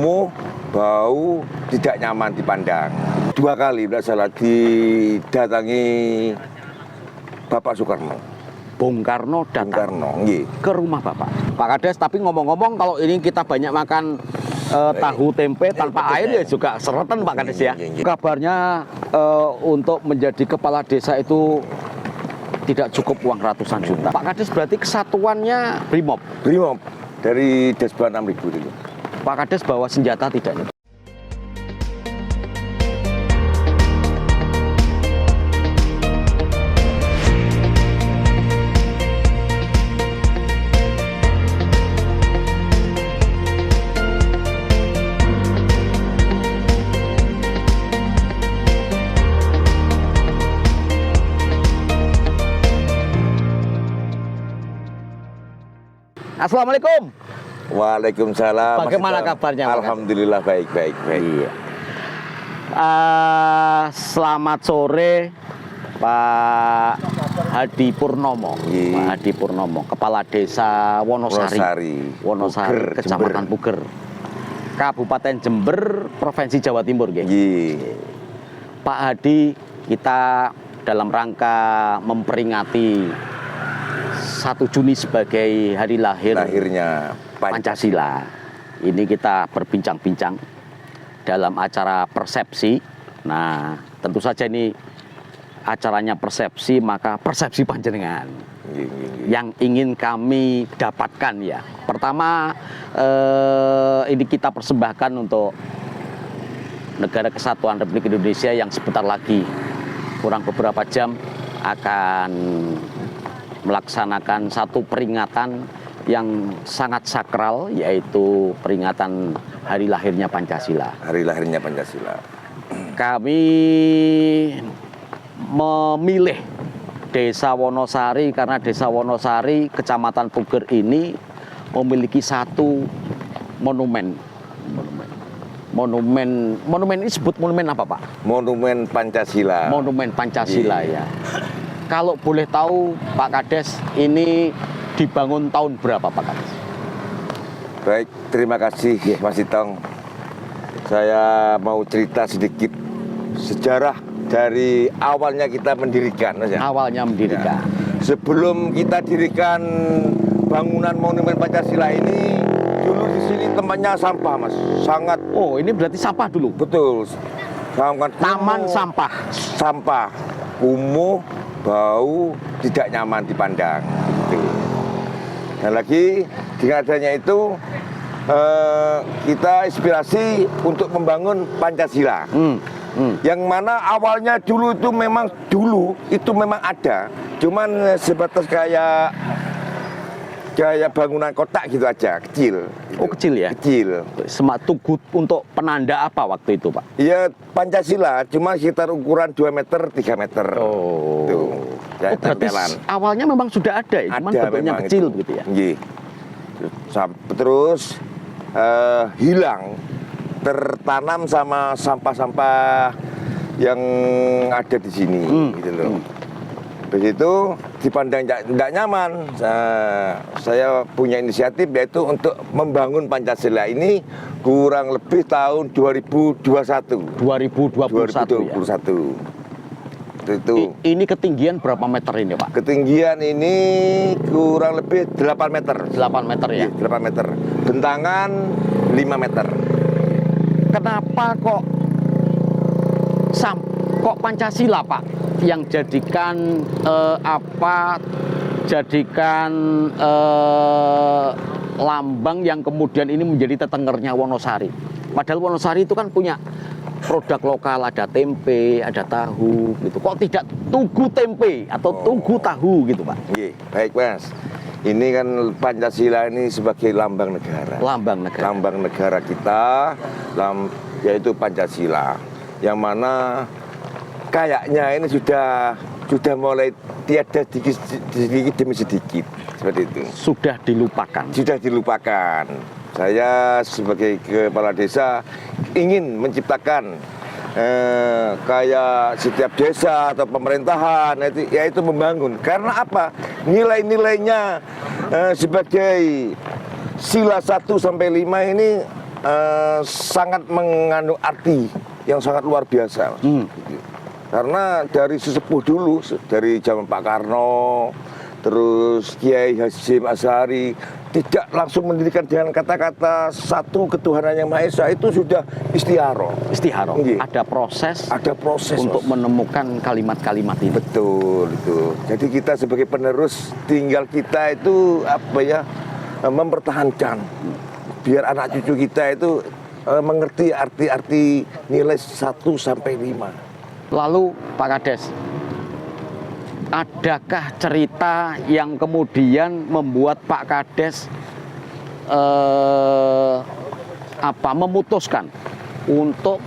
kumuh, bau, tidak nyaman dipandang. 2 kali tidak salah didatangi Bapak Soekarno. Bung Karno datang Nggih. ke rumah Bapak. Pak Kades, tapi ngomong-ngomong kalau ini kita banyak makan tahu tempe tanpa air ya juga seretan Pak Kades ya. Kabarnya untuk menjadi kepala desa itu tidak cukup uang ratusan juta. Pak Kades berarti kesatuannya Brimob. Brimob dari Desba 6.000 itu. Pak Kades bawa senjata tidak? Assalamualaikum. Waalaikumsalam. Bagaimana kabarnya? Alhamdulillah baik. Iya. Selamat sore Pak Hadi Purnomo. Iya. Pak Hadi Purnomo, Kepala Desa Wonosari, Puger, Kecamatan Puger, Kabupaten Jember, Provinsi Jawa Timur. Iya. Pak Hadi, kita dalam rangka memperingati 1 Juni sebagai hari lahirnya Pancasila. Ini kita berbincang-bincang dalam acara persepsi. Nah, tentu saja ini acaranya persepsi, maka persepsi panjenengan yang ingin kami dapatkan ya. Pertama, ini kita persembahkan untuk Negara Kesatuan Republik Indonesia yang sebentar lagi, kurang beberapa jam, akan melaksanakan satu peringatan yang sangat sakral, yaitu peringatan hari lahirnya Pancasila. Hari lahirnya Pancasila. Kami memilih Desa Wonosari karena Desa Wonosari, Kecamatan Puger ini memiliki satu monumen. Monumen ini disebut monumen apa, Pak? Monumen Pancasila. Monumen Pancasila ya. Kalau boleh tahu Pak Kades, ini dibangun tahun berapa Pak Kades? Baik, terima kasih Mas Itong. Saya mau cerita sedikit sejarah dari awalnya kita mendirikan, Mas ya. Awalnya mendirikan. Ya. Sebelum kita dirikan bangunan Monumen Pancasila ini, dulu di sini tempatnya sampah, Mas. Sangat. Oh, ini berarti sampah dulu. Betul. Sangat Taman sampah. Sampah, kumuh, bau, tidak nyaman dipandang. Gitu. Dan lagi dengan adanya itu kita inspirasi untuk membangun Pancasila. Yang mana awalnya dulu itu memang ada, cuman sebatas kayak bangunan kotak gitu aja, kecil. Oh, kecil ya? Kecil. Semak tugu untuk penanda apa waktu itu, Pak? Iya, Pancasila, cuma sekitar ukuran 2 meter, 3 meter. Oh. Tuh. Oh, berarti awalnya memang sudah ada ya? Cuman bentuknya kecil itu. Begitu ya? Iya. Terus hilang, tertanam sama sampah-sampah yang ada di sini, gitu loh. Begitu dipandang tidak nyaman, saya punya inisiatif yaitu untuk membangun Pancasila ini kurang lebih tahun 2021. 2021. Itu. Ini ketinggian berapa meter ini, Pak? Ketinggian ini kurang lebih 8 meter. 8 meter ya? 8 meter. Bentangan 5 meter. Kenapa kok Pancasila, Pak, yang jadikan lambang yang kemudian ini menjadi tetengernya Wonosari? Padahal Wonosari itu kan punya produk lokal, ada tempe, ada tahu gitu. Kok tidak tugu tempe atau tugu tahu gitu, Pak? Iya, baik, Mas. Ini kan Pancasila ini sebagai lambang negara. Lambang negara. Lambang negara kita, yaitu Pancasila. Yang mana kayaknya ini sudah mulai tiada sedikit demi sedikit, seperti itu. Sudah dilupakan. Sudah dilupakan. Saya sebagai kepala desa ingin menciptakan kayak setiap desa atau pemerintahan yaitu membangun. Karena apa? Nilai-nilainya sebagai sila 1 sampai 5 ini sangat mengandung arti yang sangat luar biasa, Mas. Karena dari sesepuh dulu, dari zaman Pak Karno, terus Kiai Hasyim Asy'ari, tidak langsung mendirikan dengan kata-kata satu ketuhanan yang Maha Esa, itu sudah istiaroh. Istiharoh. Nggih. Ada proses untuk Mas. menemukan kalimat-kalimat ini. Betul itu. Jadi kita sebagai penerus, tinggal kita itu mempertahankan biar anak cucu kita itu mengerti arti-arti nilai 1 sampai 5. Lalu Pak Kades, adakah cerita yang kemudian membuat Pak Kades memutuskan untuk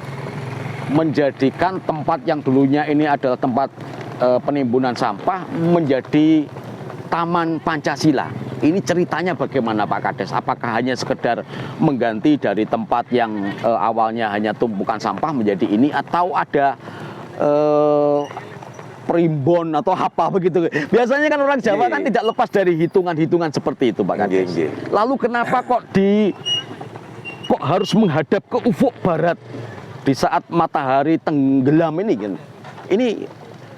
menjadikan tempat yang dulunya ini adalah tempat penimbunan sampah menjadi Taman Pancasila? Ini ceritanya bagaimana Pak Kades? Apakah hanya sekedar mengganti dari tempat yang awalnya hanya tumpukan sampah menjadi ini, atau ada primbon atau apa begitu? Biasanya kan orang Jawa kan tidak lepas dari hitungan-hitungan seperti itu, Pak Kades. Lalu kenapa kok harus menghadap ke ufuk barat di saat matahari tenggelam ini kan? Ini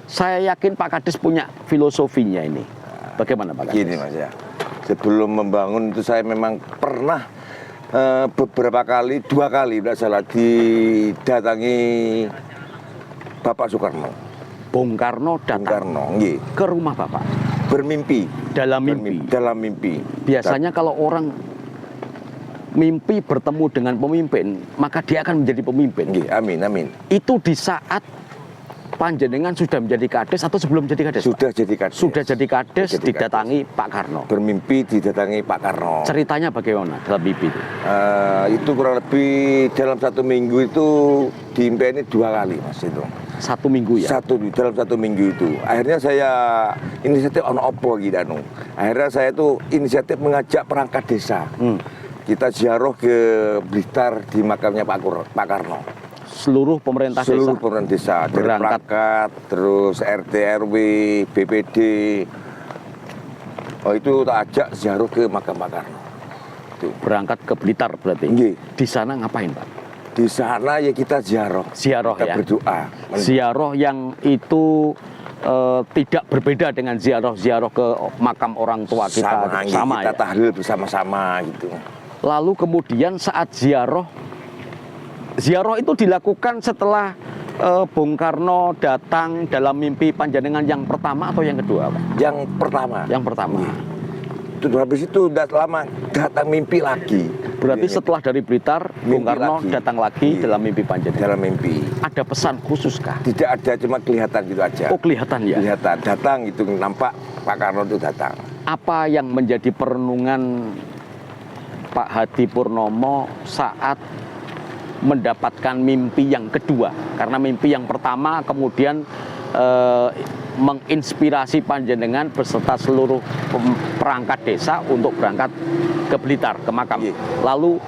saya yakin Pak Kades punya filosofinya ini. Bagaimana Pak Kades? Gini Mas ya, sebelum membangun itu saya memang pernah beberapa kali, 2 kali tidak salah, didatangi Bapak Soekarno. Bung Karno datang ke rumah Bapak. Bermimpi. Dalam mimpi. Dalam mimpi. Biasanya kalau orang mimpi bertemu dengan pemimpin, maka dia akan menjadi pemimpin. Amin, amin. Itu di saat panjenengan sudah menjadi kades atau sebelum menjadi kades? Sudah jadi kades. Sudah jadi kades, didatangi Pak Karno. Bermimpi didatangi Pak Karno. Ceritanya bagaimana dalam mimpi itu? Itu kurang lebih dalam 1 minggu itu diimpeni 2 kali Mas itu. 1 minggu ya? Dalam 1 minggu itu. Akhirnya saya inisiatif ono opo gitu. Akhirnya saya itu inisiatif mengajak perangkat desa. Kita ziarah ke Blitar di makamnya Pak Karno. Seluruh pemerintah desa dari perangkat, terus RT RW, BPD. Itu tak ajak ziarah ke makam Pak Karno. Berangkat ke Blitar berarti. Di sana ngapain Pak? Di sana ya kita ziarah. Ziarah kita ya. Berdoa. Ziarah yang itu tidak berbeda dengan ziarah ke makam orang tua kita. Sama kita ya? tahlil bersama-sama gitu. Lalu kemudian saat ziarah itu dilakukan setelah Bung Karno datang dalam mimpi panjenengan yang pertama atau yang kedua Pak? Yang pertama. Yang pertama. Habis itu udah lama datang mimpi lagi. Berarti setelah dari Blitar, Bung Karno datang lagi dalam mimpi panjenengan. Dalam mimpi. Ada pesan khusus kah? Tidak ada, cuma kelihatan gitu aja. Oh kelihatan ya? Kelihatan, datang gitu, nampak Pak Karno itu datang. Apa yang menjadi perenungan Pak Hadi Purnomo saat mendapatkan mimpi yang kedua? Karena mimpi yang pertama kemudian menginspirasi panjenengan beserta seluruh perangkat desa untuk berangkat ke Blitar, ke makam. Lalu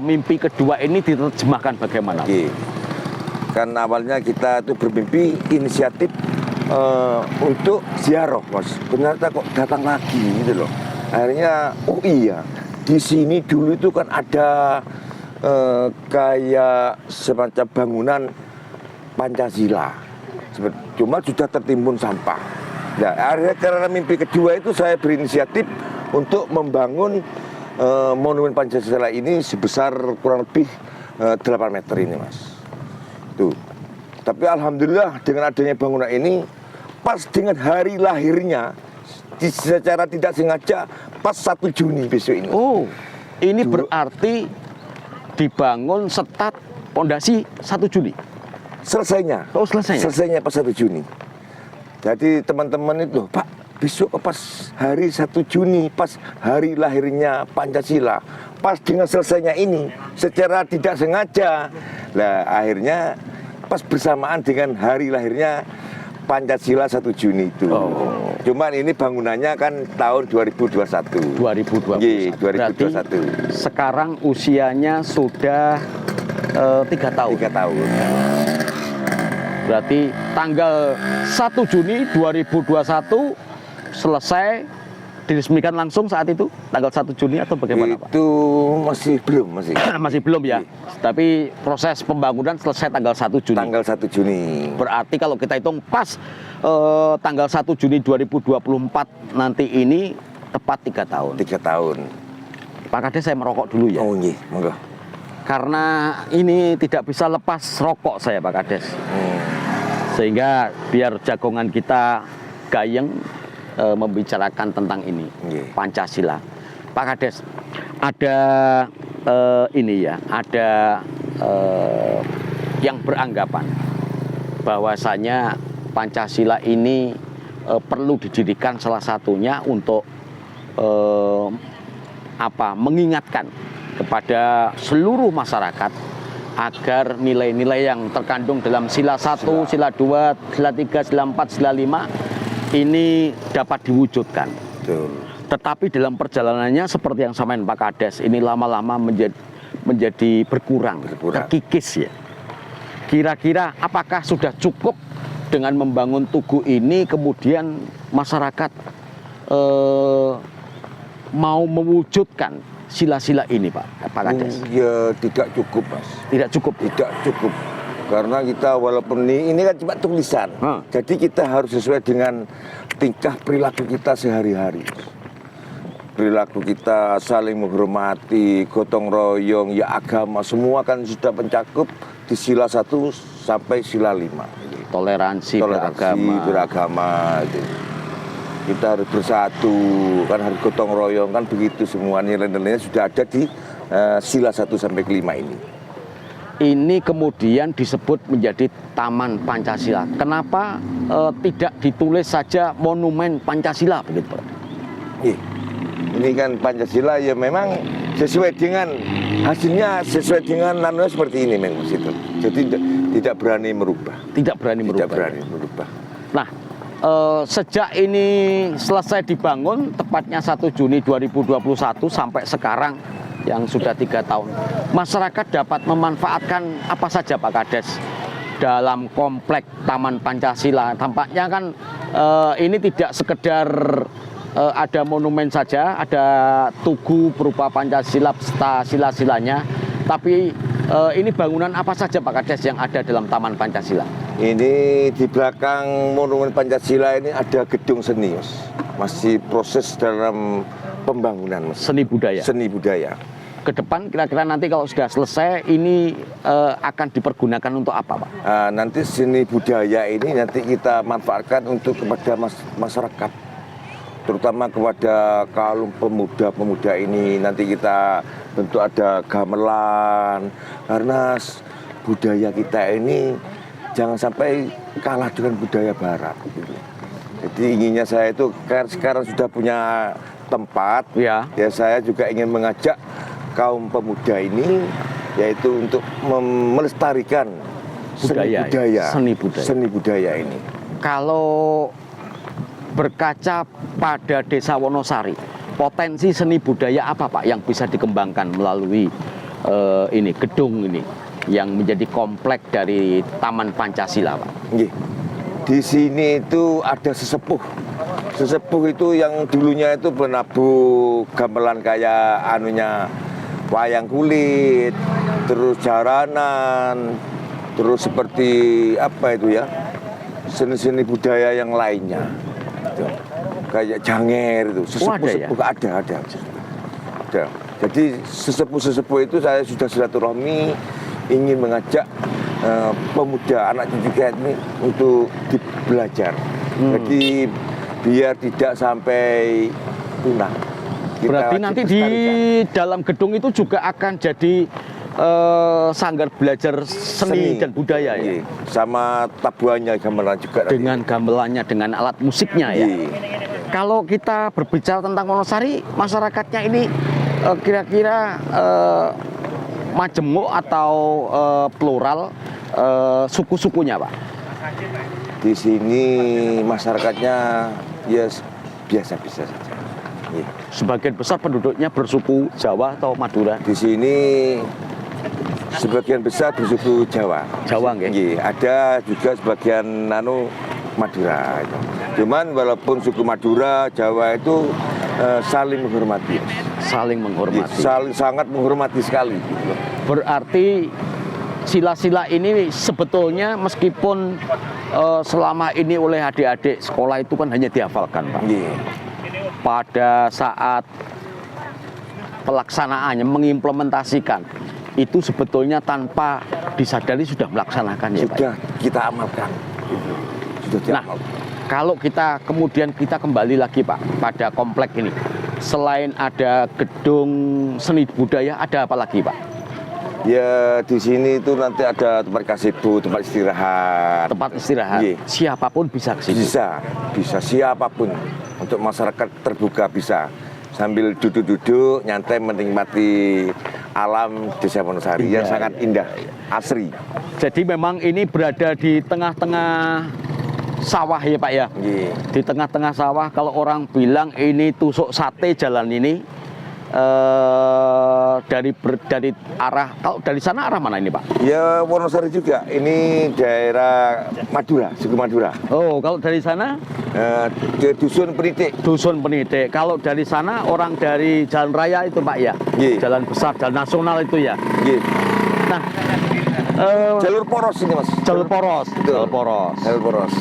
mimpi kedua ini diterjemahkan bagaimana? Kan awalnya kita itu bermimpi inisiatif untuk ziarah Mas. Ternyata kok datang lagi gitu loh. Akhirnya oh iya, di sini dulu itu kan ada kayak semacam bangunan Pancasila, cuma sudah tertimbun sampah. Nah, akhirnya karena mimpi kedua itu saya berinisiatif untuk membangun monumen Pancasila ini sebesar kurang lebih 8 meter ini Mas. Tuh. Tapi alhamdulillah dengan adanya bangunan ini pas dengan hari lahirnya secara tidak sengaja pas 1 Juni besok ini. Oh, ini berarti dibangun setat pondasi 1 Juni. Selesainya. Oh, selesainya. Selesainya pas 1 Juni. Jadi teman-teman itu, Pak, besok pas hari 1 Juni, pas hari lahirnya Pancasila, pas dengan selesainya ini, secara tidak sengaja, nah akhirnya pas bersamaan dengan hari lahirnya Pancasila 1 Juni itu. Oh. Cuman ini bangunannya kan tahun 2021. 2021. Ye, 2021. Berarti sekarang usianya sudah 3 tahun. 3 tahun. Berarti tanggal 1 Juni 2021 selesai diresmikan langsung saat itu tanggal 1 Juni atau bagaimana Pak? Itu masih belum, masih. Masih belum ya. Tapi proses pembangunan selesai tanggal 1 Juni. Tanggal 1 Juni. Berarti kalau kita hitung pas tanggal 1 Juni 2024 nanti ini tepat 3 tahun. 3 tahun. Pak Kades, saya merokok dulu ya. Oh nggih, monggo. Karena ini tidak bisa lepas rokok saya Pak Kades. Sehingga biar jagongan kita gayeng membicarakan tentang ini, Pancasila. Pak Kades, ada ini ya, ada yang beranggapan bahwasanya Pancasila ini perlu didirikan salah satunya untuk mengingatkan kepada seluruh masyarakat agar nilai-nilai yang terkandung dalam sila 1, sila 2, sila 3, sila 4, sila 5 ini dapat diwujudkan. Betul. Tetapi dalam perjalanannya seperti yang sampaikan Pak Kades, ini lama-lama menjadi berkurang, terkikis ya. Kira-kira apakah sudah cukup dengan membangun tugu ini kemudian masyarakat mau mewujudkan sila-sila ini Pak Kades? Ya tidak cukup Mas. Tidak cukup? Tidak cukup. Karena kita walaupun ini kan cuma tulisan. Jadi kita harus sesuai dengan tingkah perilaku kita sehari-hari. Perilaku kita saling menghormati, gotong royong, ya agama, semua kan sudah mencakup di sila 1 sampai sila 5. Toleransi beragama gitu. Kita harus bersatu, kan harus gotong royong, kan begitu semua nilai-nilainya sudah ada di sila 1 sampai 5 ini. Ini kemudian disebut menjadi Taman Pancasila. Kenapa tidak ditulis saja Monumen Pancasila begitu Pak? Ini kan Pancasila ya memang sesuai dengan hasilnya, sesuai dengan nanunya seperti ini memang itu. Jadi tidak berani merubah. Tidak berani merubah. Nah, sejak ini selesai dibangun tepatnya 1 Juni 2021 sampai sekarang yang sudah 3 tahun, masyarakat dapat memanfaatkan apa saja Pak Kades dalam komplek Taman Pancasila. Tampaknya kan ini tidak sekedar ada monumen saja, ada tugu berupa Pancasila beserta sila-silanya, tapi ini bangunan apa saja Pak Kades yang ada dalam Taman Pancasila? Ini di belakang Monumen Pancasila ini ada gedung seni Mas. Masih proses dalam pembangunan Mas. Seni budaya. Seni budaya. Ke depan kira-kira nanti kalau sudah selesai ini akan dipergunakan untuk apa Pak? Nanti seni budaya ini nanti kita manfaatkan untuk kepada masyarakat, terutama kepada kaum pemuda-pemuda ini. Nanti kita bentuk ada gamelan, karena budaya kita ini jangan sampai kalah dengan budaya barat gitu. Jadi inginnya saya itu sekarang sudah punya tempat ya saya juga ingin mengajak kaum pemuda ini yaitu untuk melestarikan seni budaya ini. Kalau berkaca pada Desa Wonosari, potensi seni budaya apa Pak yang bisa dikembangkan melalui ini gedung ini yang menjadi komplek dari Taman Pancasila Pak? Di sini itu ada sesepuh. Sesepuh itu yang dulunya itu penabuh gamelan kayak wayang kulit, terus jaranan, terus seperti apa itu ya, seni-seni budaya yang lainnya gitu. Kayak janger itu, sesepuh-sesepuh ada. Jadi sesepuh-sesepuh itu saya sudah silaturahmi ingin mengajak pemuda anak cucu kita ini untuk belajar. Jadi biar tidak sampai punah. Berarti nanti di dalam gedung itu juga akan jadi sanggar belajar seni dan budaya ya? Sama tabuhannya gamelan juga. Dengan gamelannya, dengan alat musiknya ya? Kalau kita berbicara tentang Wonosari, masyarakatnya ini kira-kira majemuk atau plural suku-sukunya Pak? Di sini masyarakatnya ya biasa-biasa saja. Sebagian besar penduduknya bersuku Jawa atau Madura? Di sini sebagian besar bersuku Jawa. Jawa nggih. Ada juga sebagian Madura. Cuman walaupun suku Madura, Jawa itu saling menghormati. Saling menghormati. Saling sangat menghormati sekali. Berarti sila-sila ini sebetulnya meskipun selama ini oleh adik-adik sekolah itu kan hanya dihafalkan, Pak. Iya. Pada saat pelaksanaannya, mengimplementasikan, itu sebetulnya tanpa disadari sudah melaksanakan ya, Pak. Sudah kita amalkan. Sudah Nah, diamalkan. kalau kita kemudian kita kembali lagi, Pak, pada komplek ini, selain ada gedung seni budaya, ada apa lagi, Pak? Ya di sini itu nanti ada tempat gazebo, tempat istirahat. Tempat istirahat. Iya. Siapapun bisa ke situ. Bisa siapapun, untuk masyarakat terbuka bisa, sambil duduk-duduk nyantai menikmati alam Desa Wonosari yang Iya, sangat indah, asri. Jadi memang ini berada di tengah-tengah sawah ya, Pak ya. Iya. Di tengah-tengah sawah, kalau orang bilang ini tusuk sate jalan ini, dari arah, kalau dari sana arah mana ini, Pak? Ya Wonosari juga, ini daerah Madura, suku Madura. Oh, kalau dari sana Ke Dusun Penitik. Dusun Penitik. Kalau dari sana orang dari jalan raya itu, Pak ya. Iya. Jalan besar, jalan nasional itu ya. Iya. Nah, Jalur poros ini mas. jalur poros. Betul. Jalur poros. Jalur poros.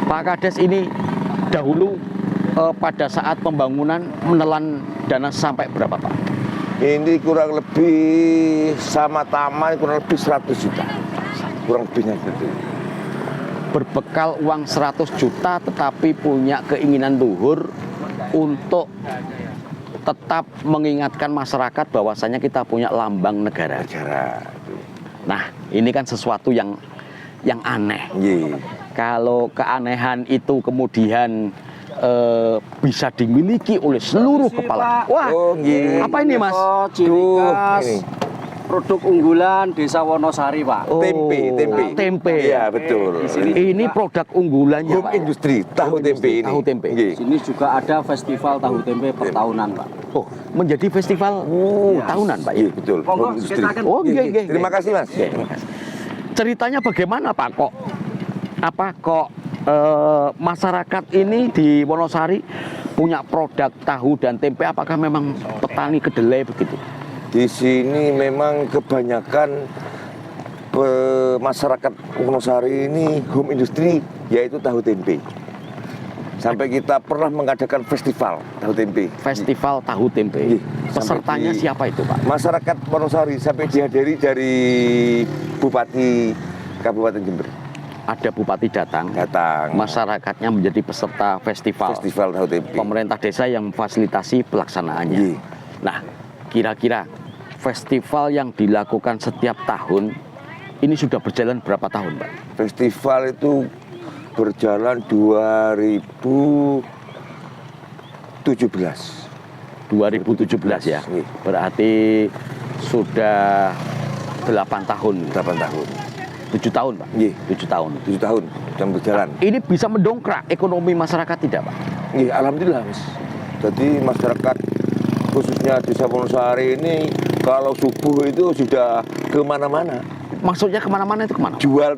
Pak Kades ini dahulu pada saat pembangunan menelan dana sampai berapa, Pak? Ini kurang lebih sama taman kurang lebih 100 juta. Kurang lebihnya gitu. Berbekal uang 100 juta tetapi punya keinginan luhur untuk tetap mengingatkan masyarakat bahwasanya kita punya lambang negara. Negara. Nah, ini kan sesuatu yang aneh. Iya. Kalau keanehan itu kemudian bisa dimiliki oleh seluruh Sini, kepala. Pak. Wah, Oh, iya. apa ini, Mas? Ciri khas ini. produk unggulan Desa Wonosari, Pak. Oh, tempe. Iya betul. Di sini. Ini produk unggulannya, Home Pak. industri tahu tempe ini. Tahu tempe. Iya. Di sini juga ada festival tahu tempe per tahunan, Pak. Oh, menjadi festival tahunan, Pak. Iya betul. Monggo, Home industri. kita akan- Oh, Iya, iya, iya. iya. Terima kasih mas. Oke, terima kasih. Ceritanya bagaimana, Pak? Kok masyarakat ini di Wonosari punya produk tahu dan tempe? Apakah memang petani kedelai begitu? Di sini memang kebanyakan masyarakat Wonosari ini home industri yaitu tahu tempe. Sampai kita pernah mengadakan festival tahu tempe. Festival tahu tempe. Iya, Pesertanya sampai di- siapa itu, Pak? Masyarakat Wonosari sampai dihadiri dari Bupati Kabupaten Jember Ada bupati datang, masyarakatnya menjadi peserta festival. festival tahu tempe. Pemerintah desa yang memfasilitasi pelaksanaannya. Iya. Nah, kira-kira festival yang dilakukan setiap tahun ini sudah berjalan berapa tahun, Pak? Festival itu berjalan 2017. 2017 ya. Iya. Berarti sudah 8 tahun. 8 tahun. 7 tahun, Pak. Iya. 7 tahun. 7 tahun dan berjalan. Ini bisa mendongkrak ekonomi masyarakat tidak, Pak? Iya, alhamdulillah, Mas. Jadi masyarakat khususnya Desa Wonosari ini kalau subuh itu sudah kemana-mana. Maksudnya kemana-mana itu kemana? Jual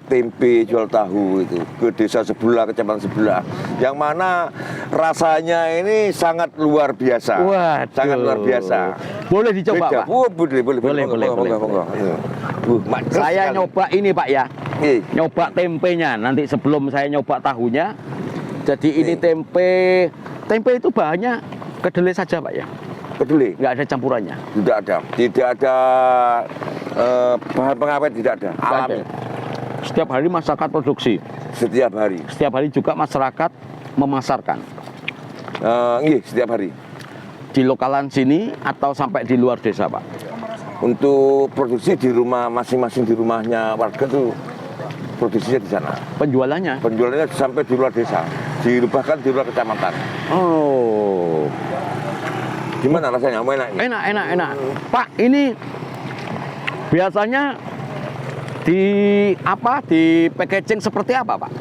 tempe, jual tahu itu ke desa sebelah, kecamatan sebelah. Yang mana rasanya ini sangat luar biasa. Waduh. Sangat luar biasa. Boleh dicoba, Beda. Pak? Oh, boleh. Boleh. Monggo. Maknyus Saya sekali. nyoba ini, Pak ya. Iya. Nyoba tempenya. Nanti sebelum saya nyoba tahunya. Jadi ini tempe itu bahannya kedelai saja, Pak ya. Kedelai. Nggak ada campurannya. Tidak ada bahan pengawet, tidak ada. Alami. Setiap hari masyarakat produksi. Setiap hari. Setiap hari juga masyarakat memasarkan. Iya, setiap hari. Di lokalan sini atau sampai di luar desa, Pak? Untuk produksi di rumah masing-masing, di rumahnya warga tuh produksinya di sana. Penjualannya? Penjualannya sampai di luar desa, bahkan di luar kecamatan. Oh, Gimana rasanya? Mau enak? enak. Pak, ini biasanya di packaging seperti apa, Pak?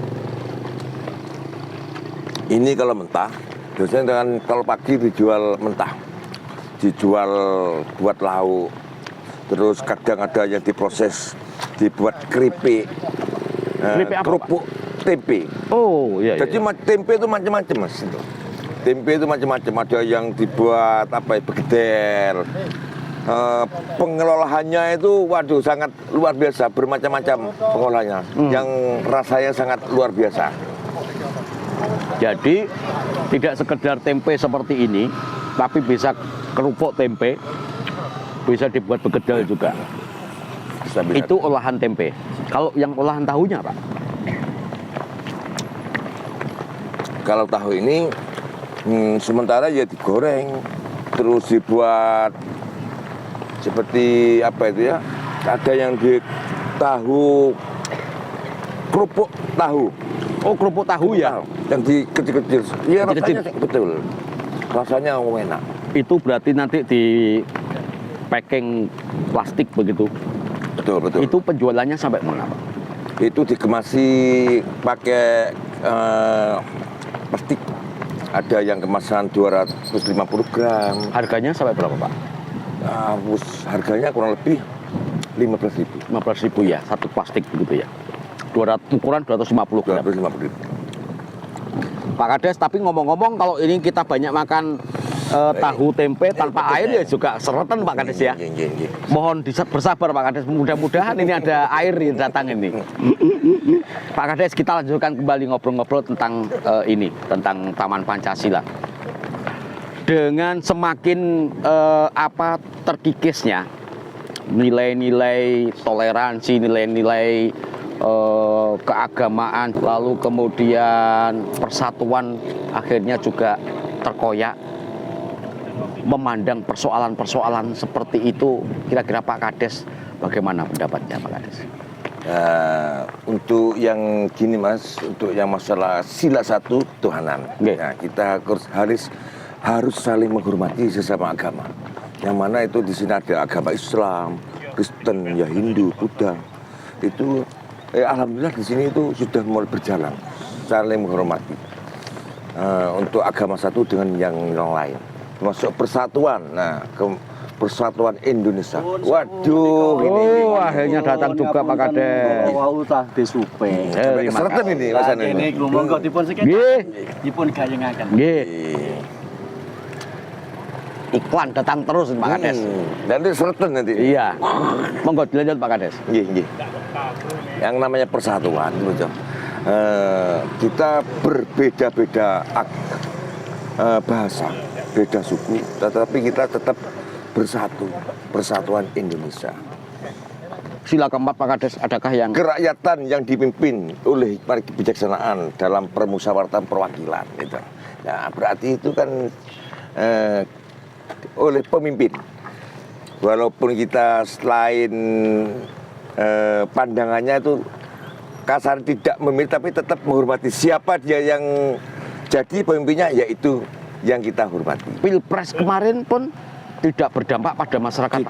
Ini kalau mentah, biasanya dengan kalau pagi dijual mentah, dijual buat lauk. Terus kadang ada yang diproses, dibuat keripik, Keripik apa, kerupuk tempe. Oh, iya. Jadi tempe itu macam-macam mas. Tempe itu macam-macam, ada yang dibuat apa ya, begedel. Pengelolaannya itu waduh sangat luar biasa, bermacam-macam pengolahannya yang rasanya sangat luar biasa. Jadi tidak sekedar tempe seperti ini, tapi bisa kerupuk tempe, bisa dibuat begedel juga. Bisa. Itu olahan tempe. Kalau yang olahan tahunya, Pak? Kalau tahu ini sementara ya digoreng, terus dibuat seperti apa itu ya? Ada yang di tahu kerupuk tahu. Oh, kerupuk tahu ya? Yang di kecil-kecil. Iya, Kecil-kecil. rasanya betul. Rasanya enak. Itu berarti nanti di packing plastik begitu. Betul. Itu penjualannya sampai mana, Pak? Itu dikemasi pakai plastik. Ada yang kemasan 250 gram. Harganya sampai berapa, Pak? Harganya kurang lebih 15.000. 15.000 ya, satu plastik begitu ya. Ukuran 250 gram. 250.000. Pak Kades, tapi ngomong-ngomong kalau ini kita banyak makan tahu tempe tanpa air ya juga seretan Pak Kades ya. Mohon bersabar Pak Kades, mudah-mudahan ini ada air yang datang ini. Pak Kades, kita lanjutkan kembali ngobrol-ngobrol tentang ini, tentang Taman Pancasila. Dengan semakin terkikisnya nilai-nilai toleransi, nilai-nilai keagamaan, lalu kemudian persatuan akhirnya juga terkoyak. Memandang persoalan-persoalan seperti itu, kira-kira Pak Kades bagaimana pendapatnya Pak Kades? Untuk yang gini Mas, untuk yang masalah sila satu Tuhanan, nah, kita harus saling menghormati sesama agama. Yang mana itu di sini ada agama Islam, Kristen, ya Hindu, Buddha. Itu alhamdulillah di sini itu sudah mulai berjalan, saling menghormati untuk agama satu dengan yang lain. Masuk persatuan, persatuan Indonesia. Waduh, ini akhirnya datang juga Pak Kades. Wau tah disupe. Kesereten ini Mas Ane. Ini monggo dipun sekian. Dipun gayengaken. Nggih. Iklan datang terus Pak Kades. Nanti sereten nanti. Iya. Monggo dilanjut Pak Kades. Nggih. Yang namanya persatuan, gitu. Kita berbeda-beda bahasa, beda suku, tetapi kita tetap bersatu, persatuan Indonesia. Sila keempat Pak Kades, adakah yang kerakyatan yang dipimpin oleh kebijaksanaan dalam permusyawaratan perwakilan, gitu. Nah, berarti itu kan oleh pemimpin. Walaupun kita selain pandangannya itu kasar tidak memilih, tapi tetap menghormati siapa dia yang jadi pemimpinnya, yaitu yang kita hormati. Pilpres kemarin pun tidak berdampak pada masyarakat.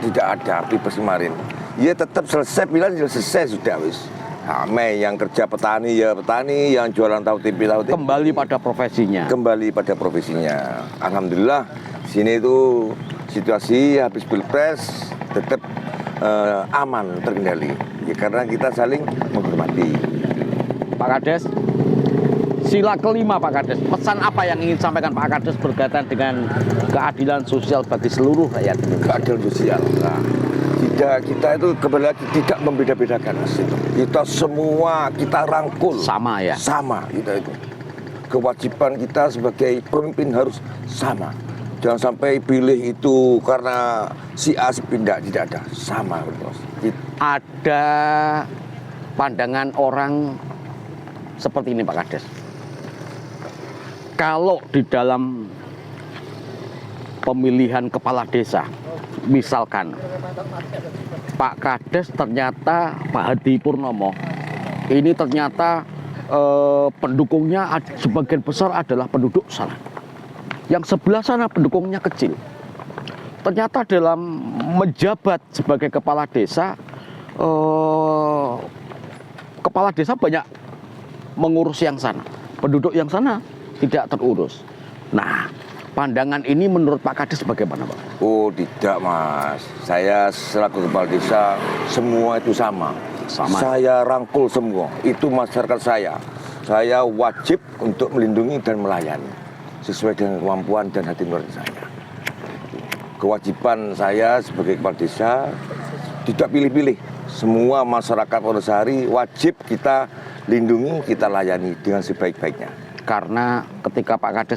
Tidak ada Pilpres kemarin. Ya tetap selesai, pilihan selesai sudah wis. Ramai yang kerja petani ya petani, yang jualan tahu tempe. Kembali pada profesinya. Kembali pada profesinya. Alhamdulillah sini itu situasi habis Pilpres tetap aman, terkendali. Ya karena kita saling menghormati. Pak Kades, sila kelima Pak Kades, pesan apa yang ingin disampaikan Pak Kades berkaitan dengan keadilan sosial bagi seluruh rakyat Indonesia? Keadilan sosial. Nah, kita itu kembali lagi tidak membeda-bedakan. Kita semua kita rangkul. Sama ya? Sama kita itu. Kewajiban kita sebagai pemimpin harus sama. Jangan sampai pilih itu karena si A si pindah, tidak ada. Sama. Ada pandangan orang seperti ini Pak Kades. Kalau di dalam pemilihan kepala desa, misalkan Pak Kades ternyata Pak Hadi Purnomo, ini ternyata pendukungnya sebagian besar adalah penduduk sana. Yang sebelah sana pendukungnya kecil. Ternyata dalam menjabat sebagai kepala desa banyak mengurus yang sana. Penduduk yang sana tidak terurus. Nah, pandangan ini menurut Pak Kades bagaimana, Pak? Oh, tidak, Mas. Saya selaku kepala desa semua itu sama. Saya rangkul semua. Itu masyarakat saya. Saya wajib untuk melindungi dan melayani. sesuai dengan kemampuan dan hati nurani saya. Kewajiban saya sebagai kepala desa tidak pilih-pilih. Semua masyarakat Wonosari wajib kita lindungi, kita layani dengan sebaik-baiknya. Karena ketika Pak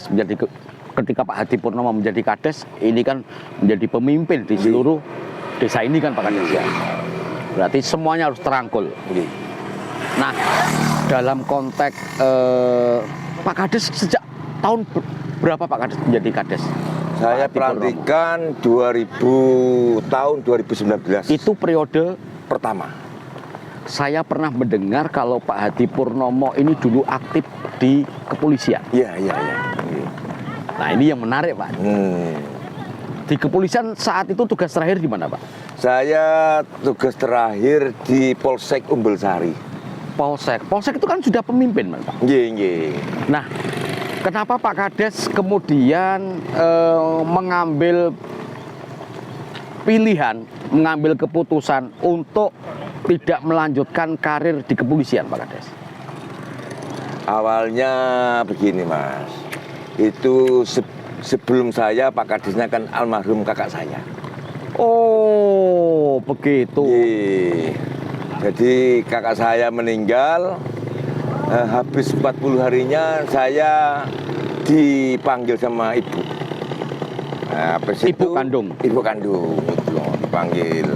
Hadi Purnomo menjadi Kades, ini kan menjadi pemimpin di seluruh desa ini kan Pak Kades ya. Berarti semuanya harus terangkul. Nah, dalam konteks Pak Kades sejak tahun berapa Pak Kades menjadi Kades? Saya pelantikan tahun 2019. Itu periode pertama. Saya pernah mendengar kalau Pak Hadi Purnomo ini dulu aktif di kepolisian. Iya. Nah, ini yang menarik Pak. Di kepolisian saat itu tugas terakhir di mana Pak? Saya tugas terakhir di Polsek Umbulsari. Polsek itu kan sudah pemimpin Pak. Nggih. Nah, kenapa Pak Kades kemudian mengambil pilihan, mengambil keputusan untuk tidak melanjutkan karir di kepolisian Pak Kades? Awalnya begini Mas, itu sebelum saya Pak Kadesnya kan almarhum kakak saya. Oh begitu. Jadi kakak saya meninggal, habis 40 harinya saya dipanggil sama ibu. Nah, Ibu kandung itu dipanggil.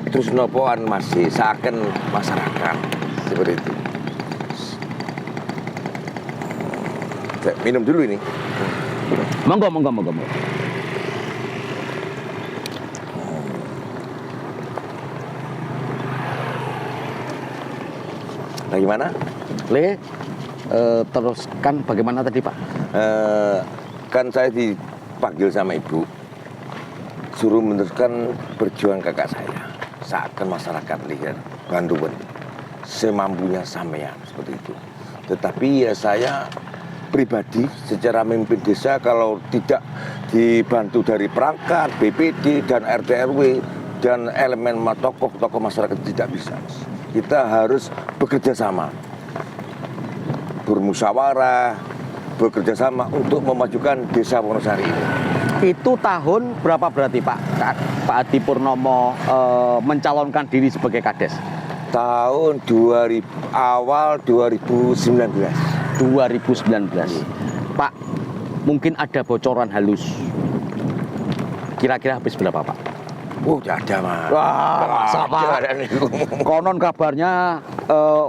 Terus nopoan masih seakan masyarakat seperti itu. Saya minum dulu ini. Monggo. Bagaimana? Teruskan bagaimana tadi Pak? Kan saya dipanggil sama ibu, suruh meneruskan perjuangan kakak saya. Seakan masyarakat lihat bantuan semampunya sampean seperti itu. Tetapi ya saya pribadi secara memimpin desa kalau tidak dibantu dari perangkat, BPD dan RT RW dan elemen tokoh-tokoh masyarakat tidak bisa. Kita harus bekerja sama, bermusyawarah, bekerja sama untuk memajukan desa Wonosari ini. Itu tahun berapa berarti Pak Hadi Purnomo mencalonkan diri sebagai Kades? Tahun awal 2019. Pak, mungkin ada bocoran halus. Kira-kira habis berapa Pak? Tidak ada Mas. Wah, masa Pak? Konon kabarnya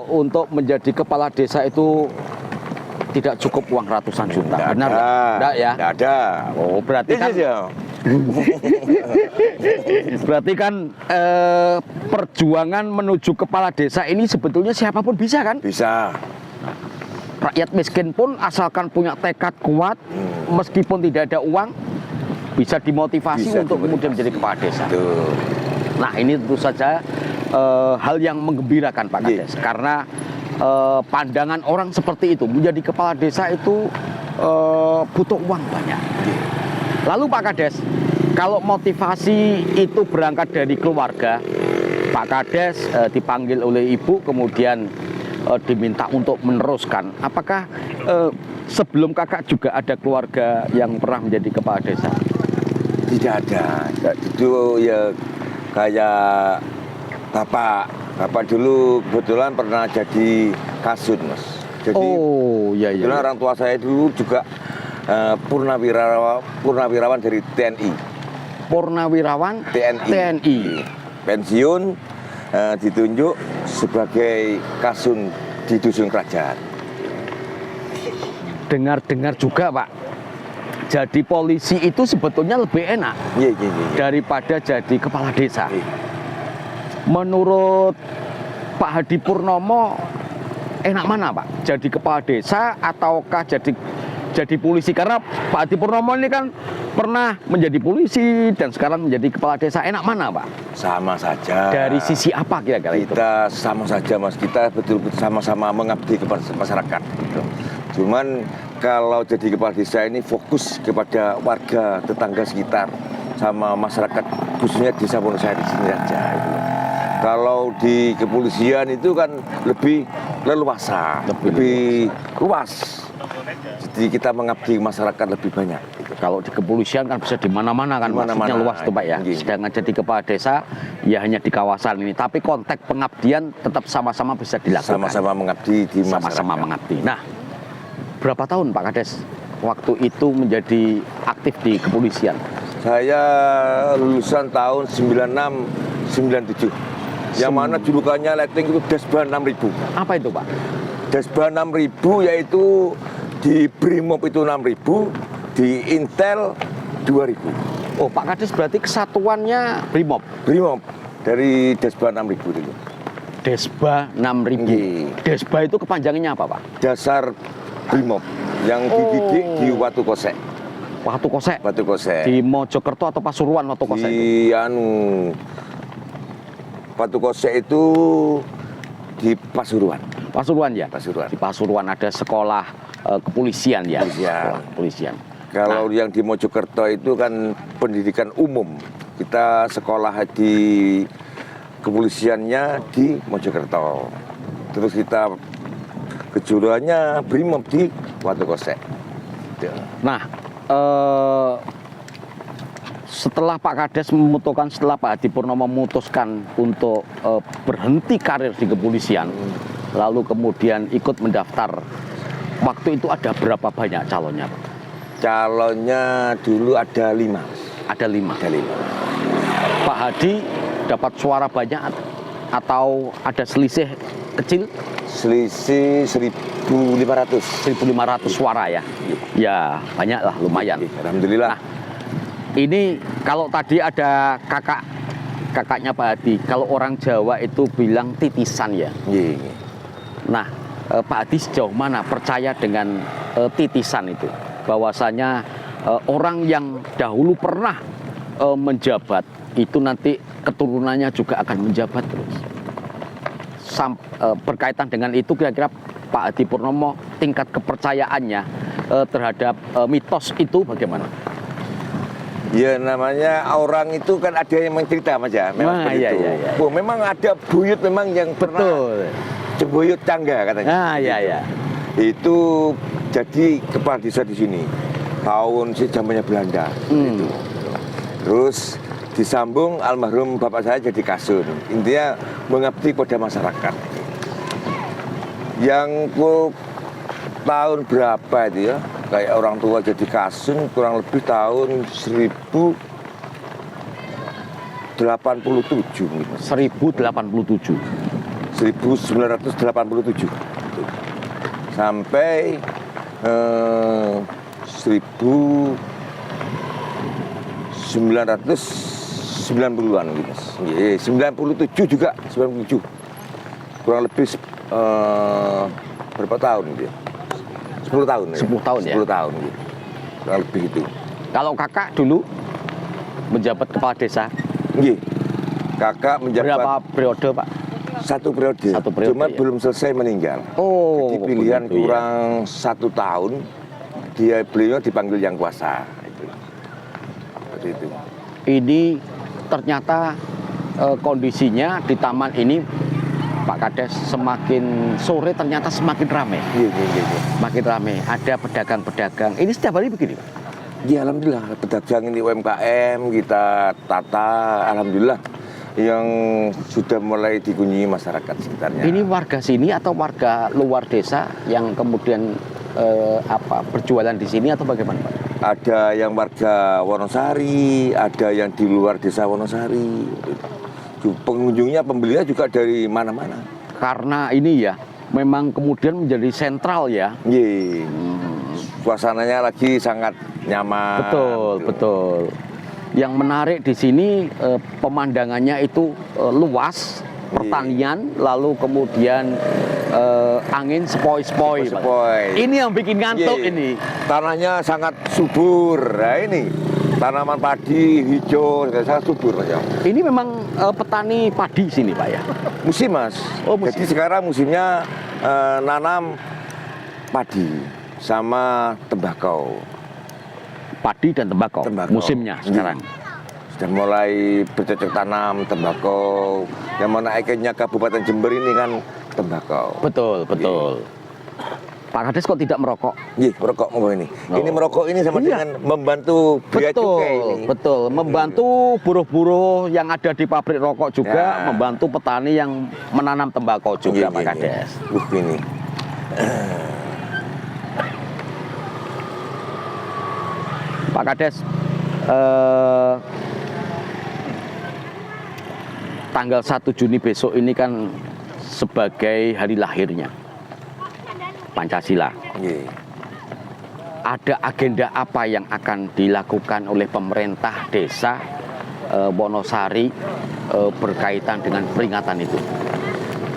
untuk menjadi kepala desa itu tidak cukup uang ratusan juta. Benar? Tidak ya? Tidak ada. Oh, berarti kan berarti kan perjuangan menuju kepala desa ini sebetulnya siapapun bisa kan? Bisa. Rakyat miskin pun asalkan punya tekad kuat, meskipun tidak ada uang, bisa dimotivasi untuk kemudian menjadi kepala desa. Betul. Nah, ini tentu saja hal yang menggembirakan Pak Kades, karena pandangan orang seperti itu, menjadi kepala desa itu butuh uang banyak. Lalu Pak Kades, kalau motivasi itu berangkat dari keluarga, Pak Kades dipanggil oleh ibu kemudian diminta untuk meneruskan. Apakah sebelum kakak juga ada keluarga yang pernah menjadi kepala desa? Tidak ada. Itu ya kayak Bapak dulu kebetulan pernah jadi kasut Mas. Jadi iya. orang tua saya dulu juga purnawirawan dari TNI. Purnawirawan TNI. Pensiun ditunjuk sebagai kasun di dusun kerajaan. Dengar-dengar juga Pak, jadi polisi itu sebetulnya lebih enak daripada jadi kepala desa. Menurut Pak Hadi Purnomo, enak mana Pak? Jadi kepala desa ataukah jadi polisi? Karena Pak Hadi Purnomo ini kan pernah menjadi polisi dan sekarang menjadi kepala desa. Enak mana Pak? Sama saja. Dari sisi apa kira-kira itu? Kita sama saja Mas, kita betul-betul sama-sama mengabdi kepada masyarakat. Cuman kalau jadi kepala desa ini fokus kepada warga tetangga sekitar sama masyarakat, khususnya desa Wonosari di sini aja. Kalau di kepolisian itu kan lebih leluasa, lebih luas. jadi kita mengabdi masyarakat lebih banyak. Kalau di kepolisian kan bisa di mana-mana kan, Di mana-mana. maksudnya luas tuh Pak ya. Iya. Sedangkan jadi kepala desa ya hanya di kawasan ini, tapi konteks pengabdian tetap sama-sama bisa dilakukan. Sama-sama mengabdi di masyarakat. Sama-sama mengabdi. Nah, berapa tahun Pak Kades waktu itu menjadi aktif di kepolisian? Saya lulusan tahun 96 97. Yang mana julukannya letting itu Desba 6000. Apa itu Pak? Desba 6000 yaitu di Brimob itu 6000, di Intel 2000. Oh, Pak Kades berarti kesatuannya Brimob. Brimob dari Desba 6000 itu. Desba 6000. Iya. Desba itu kepanjangannya apa Pak? Dasar Brimob yang dididik di Watu Kosek. Watu Kosek. Watu Kosek. Di Mojokerto atau Pasuruan Watu Kosek itu? Di Watu Kosek itu di Pasuruan. Pasuruan ya? Pasuruan. Di Pasuruan ada sekolah kepolisian ya? Kepolisian. Sekolah kepolisian. Kalau yang di Mojokerto itu kan pendidikan umum. Kita sekolah di kepolisiannya di Mojokerto. Terus kita kejuruannya Brimob di Watu Kosek. Nah, setelah Pak Kades memutuskan, setelah Pak Hadi Purnomo memutuskan untuk berhenti karir di kepolisian, lalu kemudian ikut mendaftar, waktu itu ada berapa banyak calonnya Pak? Calonnya dulu ada 5. Ada 5. Ada 5. Pak Hadi dapat suara banyak atau ada selisih kecil? Selisih 1.500. 1.500 suara ya? Ya banyak lah, lumayan. Alhamdulillah. Ini kalau tadi ada kakaknya Pak Hadi, kalau orang Jawa itu bilang titisan ya. Iya. Nah, Pak Hadi sejauh mana percaya dengan titisan itu? Bahwasanya orang yang dahulu pernah menjabat itu nanti keturunannya juga akan menjabat terus. Berkaitan dengan itu kira-kira Pak Hadi Purnomo tingkat kepercayaannya terhadap mitos itu bagaimana? Ya namanya orang itu kan ada yang mencerita Mas ya. Memang seperti iya, itu. iya, iya. Oh, memang ada buyut memang yang pernah Betul. cebuyut tangga katanya. Ah iya iya. Itu jadi kepala desa di sini tahun zamannya Belanda. Itu. Terus disambung almarhum bapak saya jadi kasur. Intinya mengabdi pada masyarakat. Yang tahun berapa itu ya? Kayak orang tua jadi kasur kurang lebih tahun 1087 mungkin. 1087. 1987 sampai 1990-an gitu Mas. 97 juga, 97. Kurang lebih berapa tahun dia? 10 tahun ya. 10 tahun ya? 10 tahun gitu. Kurang lebih itu. Kalau kakak dulu menjabat kepala desa, Nggih. Kakak menjabat berapa periode Pak? satu periode. Satu periode, Cuma ya. belum selesai meninggal. Oh, Jadi pilihan begitu, ya. kurang 1 tahun, beliau dipanggil yang kuasa. Seperti itu. Ini ternyata kondisinya di taman ini Pak Kades semakin sore ternyata semakin ramai. Iya, iya, iya. Makin ramai, ada pedagang-pedagang. Ini setiap hari begini Pak? Ya alhamdulillah pedagang ini UMKM kita tata, alhamdulillah yang sudah mulai dikunjungi masyarakat sekitarnya. Ini warga sini atau warga luar desa yang kemudian berjualan di sini atau bagaimana Pak? Ada yang warga Wonosari, ada yang di luar desa Wonosari. Pengunjungnya, pembelinya juga dari mana-mana. Karena ini ya, memang kemudian menjadi sentral ya. Iya. Suasananya lagi sangat nyaman. Betul, gitu. betul. Yang menarik di sini pemandangannya itu luas, pertanian, lalu kemudian angin sepoi-sepoi. Pak. Sepoi. Ini yang bikin ngantuk Iya. ini. Tanahnya sangat subur. Nah ini tanaman padi hijau sangat subur Mas ya. Ini memang petani padi sini Pak ya. Musim Mas. Oh, musim. Jadi sekarang musimnya nanam padi sama tembakau. Padi dan tembakau, Tembakau. musimnya sekarang. Sudah mulai bercocok tanam tembakau. Yang mana ikonnya Kabupaten Jember ini kan tembakau. Betul, betul. Pak Kades kok tidak merokok? Nggih, merokok monggo ini. Oh. Ini merokok ini sama Iya. dengan membantu biaya cukai ini. Betul, membantu buruh-buruh yang ada di pabrik rokok juga, Ya. membantu petani yang menanam tembakau juga, Nggih, Pak nggih, Kades. nggih. Ini. Pak Kades, tanggal 1 Juni besok ini kan sebagai hari lahirnya Pancasila. Nggih. Ada agenda apa yang akan dilakukan oleh pemerintah desa Wonosari berkaitan dengan peringatan itu?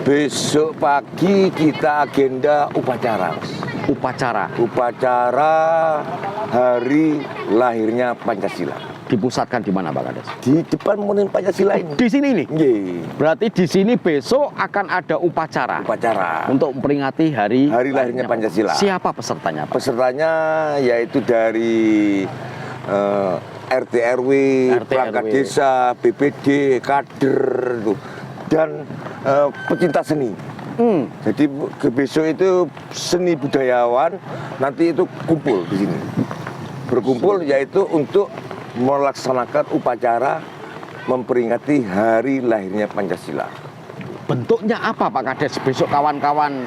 Besok pagi kita agenda upacara. Upacara Upacara hari lahirnya Pancasila. dipusatkan di mana, Pak Kades? Di depan Monumen Pancasila ini. Di sini nih. Nggih. Berarti di sini besok akan ada upacara Upacara. untuk memperingati hari Lahirnya Pancasila. Siapa pesertanya, Pak? Pesertanya yaitu dari RT RW, perangkat RW. desa, BPD, kader itu, dan pecinta seni. Jadi besok itu seni budayawan nanti itu kumpul di sini. Berkumpul yaitu untuk melaksanakan upacara memperingati hari lahirnya Pancasila. Bentuknya apa, Pak Kades? Besok kawan-kawan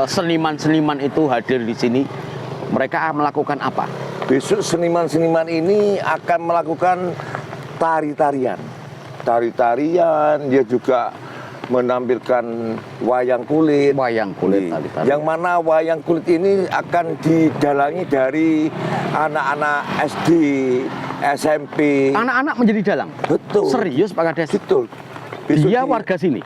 seniman-seniman itu hadir di sini. Mereka melakukan apa? Besok seniman-seniman ini akan melakukan tari-tarian. Tari-tarian, dia juga menampilkan wayang kulit. Wayang kulit, Iya. tari-tarian. Yang mana wayang kulit ini akan didalangi dari anak-anak SD, SMP. Anak-anak menjadi dalang? Betul. Serius, Pak Kades? Betul. Dia warga sini?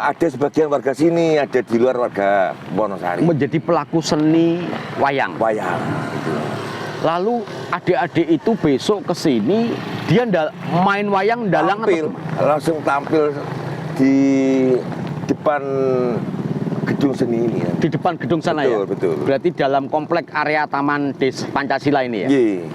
Ada sebagian warga sini, ada di luar warga Wonosari. Menjadi pelaku seni wayang. Wayang. Gitu. Lalu adik-adik itu besok ke sini, dia main wayang dalang Tampil, atau langsung tampil di depan gedung seni ini. di depan gedung sana Betul, ya? betul. Berarti dalam komplek area Taman Des Pancasila ini ya? Iya.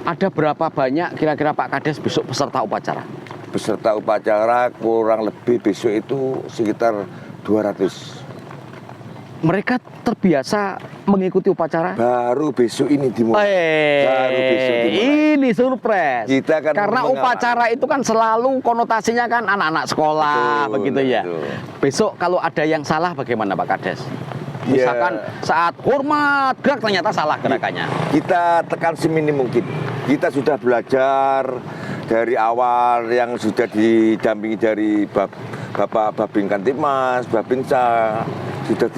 Ada berapa banyak kira-kira Pak Kades besok peserta upacara? Peserta upacara kurang lebih besok itu sekitar 200. Mereka terbiasa mengikuti upacara? Baru besok ini dimulai. Baru besok dimulai. Ini surprise. Kita kan Karena mengawal. upacara itu kan selalu konotasinya kan anak-anak sekolah, Betul, begitu ya. betul. Besok kalau ada yang salah bagaimana, Pak Kades? Ya. Misalkan saat hormat gerak ternyata salah gerakannya. Kita tekan seminim mungkin. Kita sudah belajar dari awal yang sudah didampingi dari Bapak Babin Kantipmas, Babinsa, sudah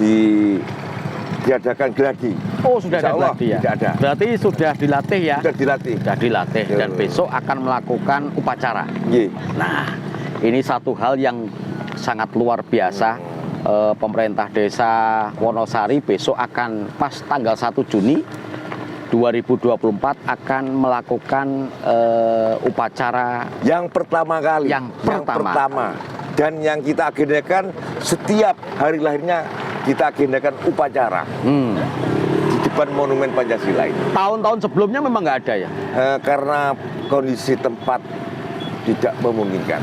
diadakan geladi. Oh, sudah Insya ada Allah, geladi ya? tidak ada. Berarti sudah dilatih ya? Sudah dilatih. Sudah dilatih dan Ya. besok akan melakukan upacara. Iya. Nah, ini satu hal yang sangat luar biasa. Pemerintah desa Wonosari besok akan pas tanggal 1 Juni 2024 akan melakukan upacara Yang pertama kali. Yang pertama. Dan yang kita agendakan setiap hari lahirnya kita agendakan upacara di depan Monumen Pancasila ini. tahun-tahun sebelumnya memang nggak ada ya? Karena kondisi tempat tidak memungkinkan.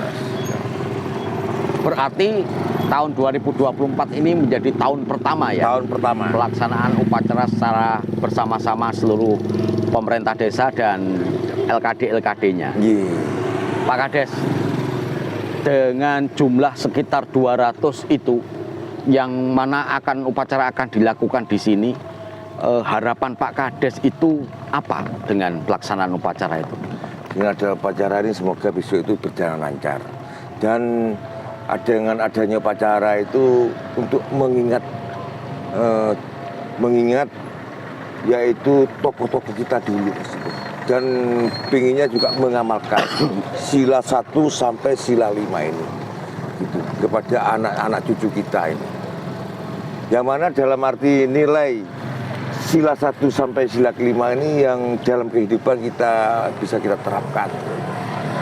Berarti tahun 2024 ini menjadi tahun pertama ya? Tahun pertama. Pelaksanaan upacara secara bersama-sama seluruh pemerintah desa dan LKD-LKD-nya. Iya. Pak Kades, dengan jumlah sekitar 200 itu, yang mana upacara akan dilakukan di sini, harapan Pak Kades itu apa dengan pelaksanaan upacara itu? Dengan ada upacara ini semoga besok itu berjalan lancar. Dan dengan adanya upacara itu untuk mengingat yaitu tokoh-tokoh kita dulu tersebut. Dan pinginnya juga mengamalkan sila 1 sampai sila 5 ini gitu, kepada anak-anak cucu kita ini. Yang mana dalam arti nilai sila 1 sampai sila 5 ini yang dalam kehidupan kita bisa kita terapkan.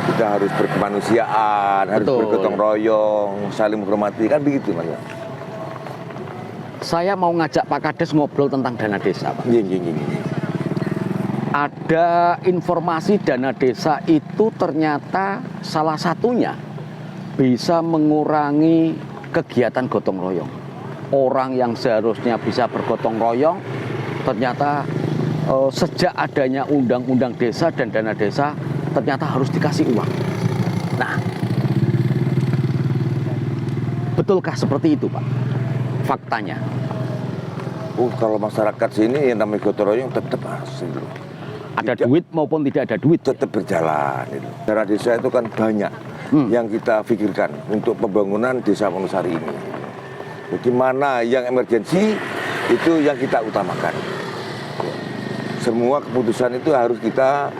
Kita harus berkemanusiaan, harus Betul. bergotong royong, saling menghormati, kan begitu Mas. Saya mau ngajak Pak Kades ngobrol tentang dana desa, Pak. Iya. Ada informasi dana desa itu ternyata salah satunya bisa mengurangi kegiatan gotong royong. orang yang seharusnya bisa bergotong royong, ternyata sejak adanya undang-undang desa dan dana desa, ternyata harus dikasih uang. Nah, betulkah seperti itu, Pak? Faktanya. Kalau masyarakat sini yang namanya gotong royong tetap masih Ada duit maupun tidak ada duit. tetap berjalan. Dana desa itu kan banyak yang kita pikirkan untuk pembangunan desa Wonosari ini. Jadi mana yang emergensi itu yang kita utamakan. Semua keputusan itu harus kita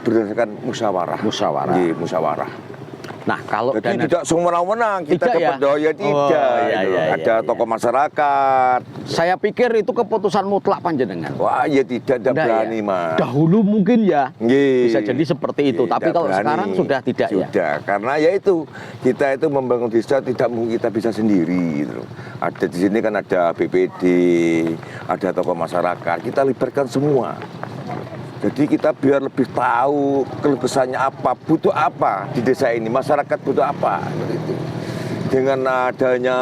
berdasarkan musyawarah. Musyawarah. Iya, musyawarah. Nah, kalau Jadi tidak semena-mena kita Tidak ya? berdaya, tidak. Oh, iya, gitu. iya, Ada iya, tokoh masyarakat. saya pikir itu keputusan mutlak panjenengan. Wah, ya tidak berani, ya? Mas. Dahulu mungkin ya Nggih. bisa jadi seperti itu, tapi Tidak kalau berani. sekarang sudah tidak ya. Sudah, karena ya itu kita itu membangun desa tidak mungkin kita bisa sendiri. Gitu. Ada di sini kan ada BPD, ada tokoh masyarakat, kita libatkan semua. Jadi kita biar lebih tahu keluh kesahnya apa, butuh apa di desa ini, masyarakat butuh apa. Gitu. Dengan adanya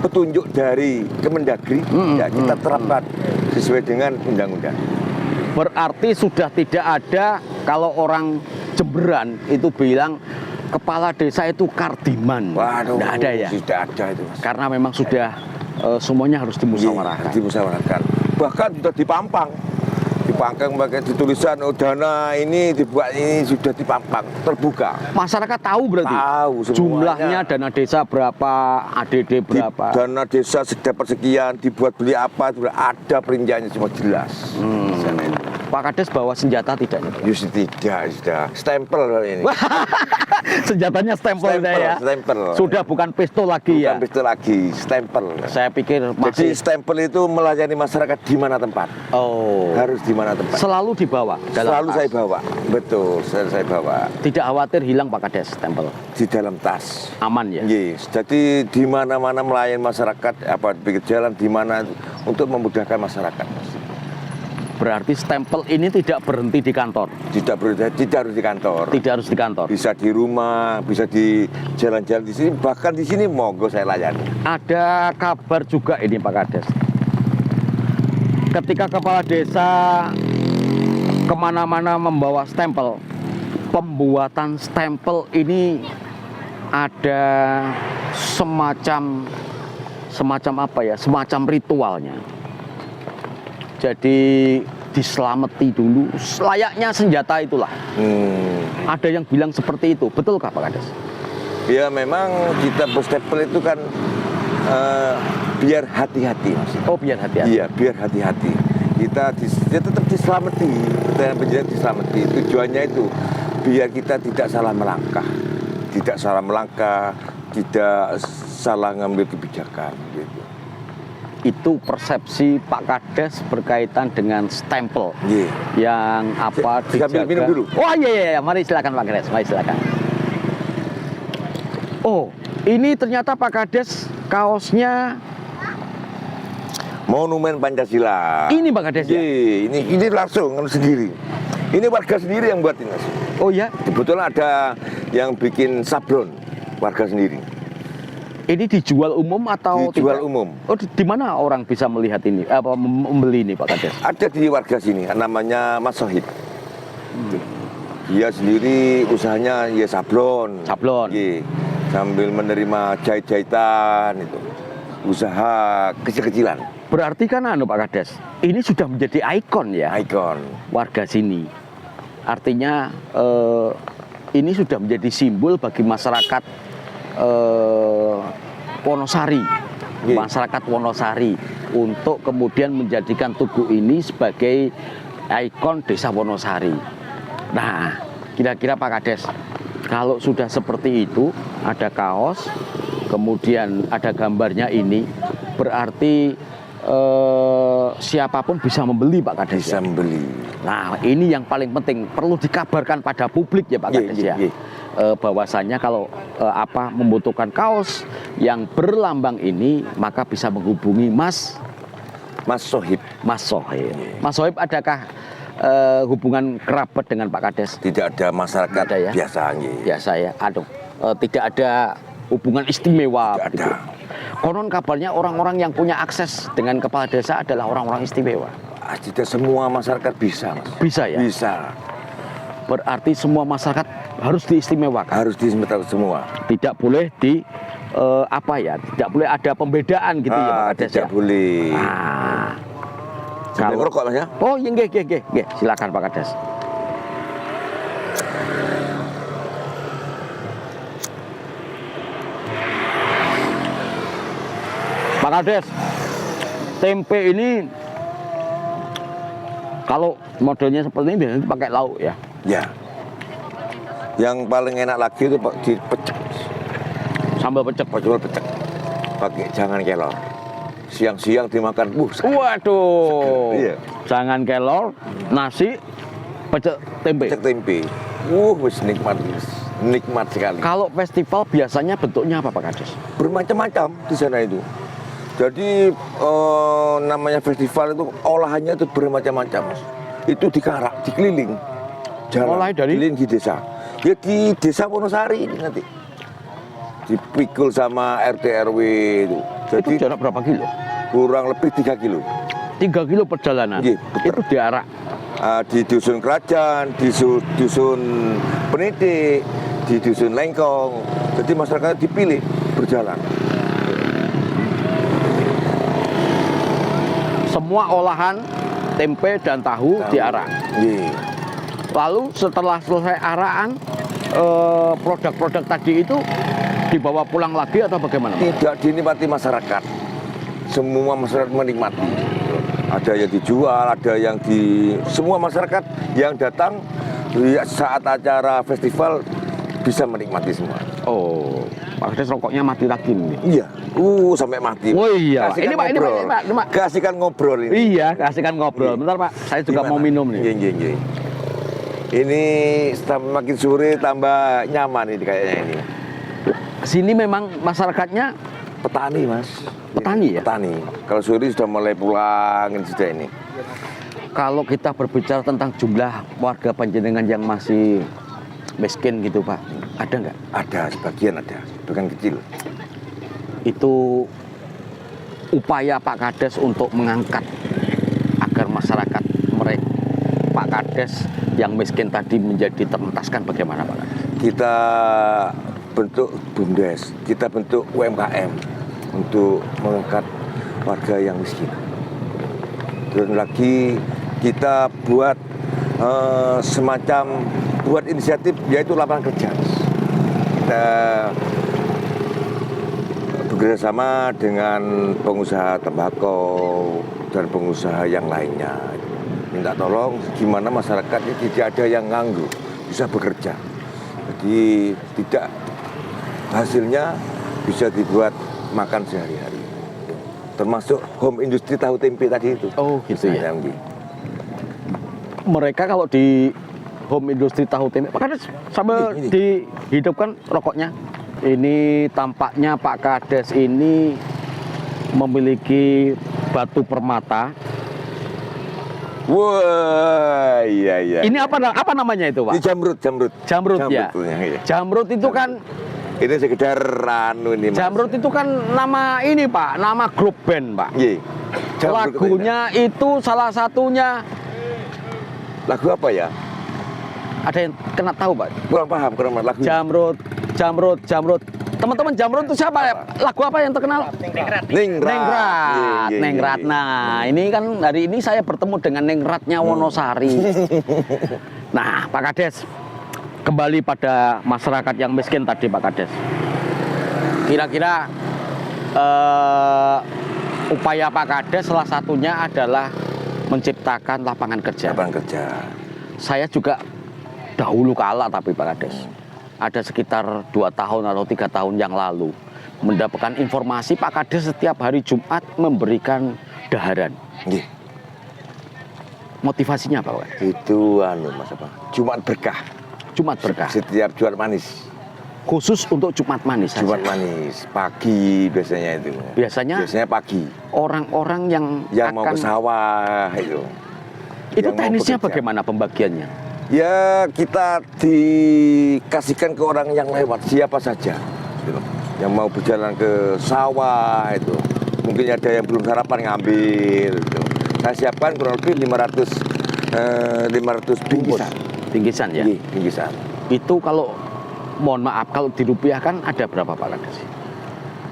petunjuk dari Kemendagri, ya kita terapkan sesuai dengan undang-undang. Berarti sudah tidak ada kalau orang Jemberan itu bilang kepala desa itu kardiman. Waduh, Nggak ada ya? Tidak ada itu, Mas. Karena memang sudah semuanya harus dimusyawarahkan. Iya, dimusyawarahkan. Bahkan sudah dipampang. Dipangkang pakai ditulisan dana ini dibuat ini sudah dipampang terbuka. Masyarakat tahu berarti? Tahu semuanya. Jumlahnya dana desa berapa, ADD berapa? Dana desa sedapat sekian dibuat beli apa, ada perinciannya semua jelas. Di sana itu. Pak Kades bawa senjata tidak? Justru tidak, sudah stempel ini. Senjatanya stempel ya? Stempel. Sudah bukan pistol lagi ya? Bukan pistol lagi, stempel. Saya pikir Jadi masih... stempel itu melayani masyarakat di mana tempat. Oh. Harus di mana tempat. Selalu dibawa dalam Selalu tas. saya bawa. Betul, saya bawa Tidak khawatir hilang Pak Kades stempel. di dalam tas. Aman ya? Yes. Jadi di mana-mana melayani masyarakat, apa pinggir jalan di mana untuk memudahkan masyarakat. Berarti stempel ini tidak berhenti di kantor. Tidak harus di kantor. Tidak harus di kantor. Bisa di rumah, bisa di jalan-jalan di sini, bahkan di sini monggo saya layani. Ada kabar juga ini Pak Kades. Ketika kepala desa kemana-mana membawa stempel, pembuatan stempel ini ada semacam apa ya? Semacam ritualnya. Jadi diselamati dulu, layaknya senjata itulah. Ada yang bilang seperti itu, betulkah Pak Kades? Ya memang kita berstempel itu kan biar hati-hati, Mas. Oh, biar hati-hati. Iya, biar hati-hati. Kita tetap diselamati, kita berjalan diselamati. Tujuannya itu biar kita tidak salah melangkah, tidak salah ngambil kebijakan. Gitu. Itu persepsi Pak Kades berkaitan dengan stempel yang apa sambil minum dulu. Oh iya, mari silakan Pak Kades, mari silakan. Oh, ini ternyata Pak Kades kaosnya Monumen Pancasila. ini Pak Kades ya? Ini langsung sendiri. Ini warga sendiri yang buat ini, Mas. Oh ya? Kebetulan ada yang bikin sablon warga sendiri. Ini dijual umum atau dijual tidak? umum? Oh, di mana orang bisa melihat ini? Apa membeli ini Pak Kades? Ada di warga sini, namanya Mas Sohib. Dia sendiri usahanya ya sablon. Sablon. Sambil menerima jahit-jahitan itu. Usaha kecil-kecilan. Berarti kan Pak Kades, ini sudah menjadi ikon ya? Ikon. Warga sini. Artinya ini sudah menjadi simbol bagi masyarakat Wonosari, masyarakat Wonosari, untuk kemudian menjadikan Tugu ini sebagai ikon desa Wonosari. Nah, kira-kira Pak Kades, kalau sudah seperti itu, ada kaos, kemudian ada gambarnya ini, berarti siapapun bisa membeli Pak Kades. Bisa membeli. Nah, ini yang paling penting, perlu dikabarkan pada publik ya Pak Kades ya. Bahwasanya kalau membutuhkan kaos yang berlambang ini, maka bisa menghubungi Mas Sohib. Mas Sohib. Mas Sohib, adakah hubungan kerabat dengan Pak Kades? Tidak ada, masyarakat ada, ya? Biasa. Biasa ya. Tidak ada hubungan istimewa. Tidak gitu. ada. Konon kabarnya orang-orang yang punya akses dengan kepala desa adalah orang-orang istimewa. Tidak semua masyarakat bisa, Mas. Bisa ya? Bisa. Berarti semua masyarakat harus diistimewakan. Harus diistimewakan semua. Tidak boleh tidak boleh ada pembedaan gitu ya Pak Kades tidak ya? boleh. Kalau ngerokok, Mas ya? Oh, iya, nggih. Silakan Pak Kades. Pak Kades, tempe ini kalau modelnya seperti ini biasanya pakai lauk ya? Ya. Yang paling enak lagi itu dipecek. Sambal pecek. Pecek. Pakai jangan kelor. Siang-siang dimakan. Waduh. Iya. Jangan kelor, nasi, pecek tempe. Pecek tempe. Wis nikmat, Mas. Nikmat sekali. Kalau festival biasanya bentuknya apa Pak Kades? Bermacam-macam di sana itu. Jadi namanya festival itu olahannya itu bermacam-macam, Mas. Itu dikarak, dikeliling. Mulai dari? Keliling di desa. Ya di desa Wonosari ini nanti. Dipikul sama RT RW itu. Itu jarak berapa kilo? Kurang lebih 3 kilo. 3 kilo perjalanan. Iya, betul. Itu diarak. Di dusun kerajaan, di dusun penidik, di dusun lengkong. Jadi masyarakat dipilih berjalan. Semua olahan tempe dan tahu diarak. Iya. Lalu setelah selesai arakan, produk-produk tadi itu dibawa pulang lagi atau bagaimana? Tidak dinikmati masyarakat. Semua masyarakat menikmati. Ada yang dijual, ada yang semua masyarakat yang datang saat acara festival bisa menikmati semua. Oh, Pak Kades rokoknya mati lagi nih. Iya. Sampai mati. Oh iya. Kasihkan Ini Pak, ngobrol. Kasihkan ngobrol ini. Iya, kasihkan ngobrol. Bentar Pak, saya juga Gimana? mau minum nih. Iya. Ini makin sore tambah nyaman ini kayaknya ini. Sini memang masyarakatnya Petani, Mas. Petani ya? Petani. Kalau sore sudah mulai pulang ini sudah ini. Kalau kita berbicara tentang jumlah warga panjenengan yang masih miskin gitu Pak, ada nggak? Ada, sebagian kecil. Itu upaya Pak Kades untuk mengangkat agar masyarakat mereka Pak Kades yang miskin tadi menjadi terentaskan bagaimana Pak Kades? Kita bentuk BUMDes, kita bentuk UMKM untuk mengangkat warga yang miskin. Terus lagi kita buat semacam inisiatif yaitu lapangan kerja. Kita bekerjasama dengan pengusaha tembakau dan pengusaha yang lainnya. Minta tolong gimana masyarakat ini tidak ada yang nganggur, bisa bekerja. Jadi tidak hasilnya bisa dibuat makan sehari-hari. Termasuk home industri tahu tempe tadi itu. Oh gitu ya. Nah, Mereka kalau di home industri tahu tempe, Pak Kades sambil Ini. dihidupkan rokoknya. Ini tampaknya Pak Kades ini memiliki batu permata. Wah, iya. Ini apa namanya itu Pak? Ini jamrut. Jamrut ya. Iya. Jamrut itu kan Ini sekedar ini, Mas. Jamrut itu kan nama ini Pak, nama grup band Pak. Iya. Jamrut Lagunya itu salah satunya, lagu apa ya? ada yang kena tahu Pak? Kurang paham lagu. Jamrut. Teman-teman Jamrut itu siapa ya? Lagu apa yang terkenal? Ningrat. Ningrat. Nah, ini kan hari ini saya bertemu dengan Ningratnya Wonosari. Nah, Pak Kades, kembali pada masyarakat yang miskin tadi Pak Kades. Kira-kira upaya Pak Kades salah satunya adalah menciptakan lapangan kerja. Lapangan kerja. Saya juga dahulu kala tapi Pak Kades, ada sekitar 2 tahun atau 3 tahun yang lalu mendapatkan informasi Pak Kades setiap hari Jumat memberikan daharan. Nggih. Motivasinya apa Pak? Itu Mas apa? Jumat berkah. Jumat berkah. Setiap Jumat manis. Khusus untuk Jumat manis saja. Jumat manis pagi biasanya itu. Biasanya pagi. Orang-orang yang Mau ke sawah itu. Itu yang mau teknisnya bekerja. bagaimana pembagiannya? Ya kita dikasihkan ke orang yang lewat siapa saja. Gitu. yang mau berjalan ke sawah itu. Mungkin ada yang belum sarapan ngambil gitu. Saya siapkan kurang lebih 500 bingkisan. Bingkisan ya. Iya, bingkisan. Itu kalau mohon maaf kalau dirupiahkan ada berapa Pak Kades?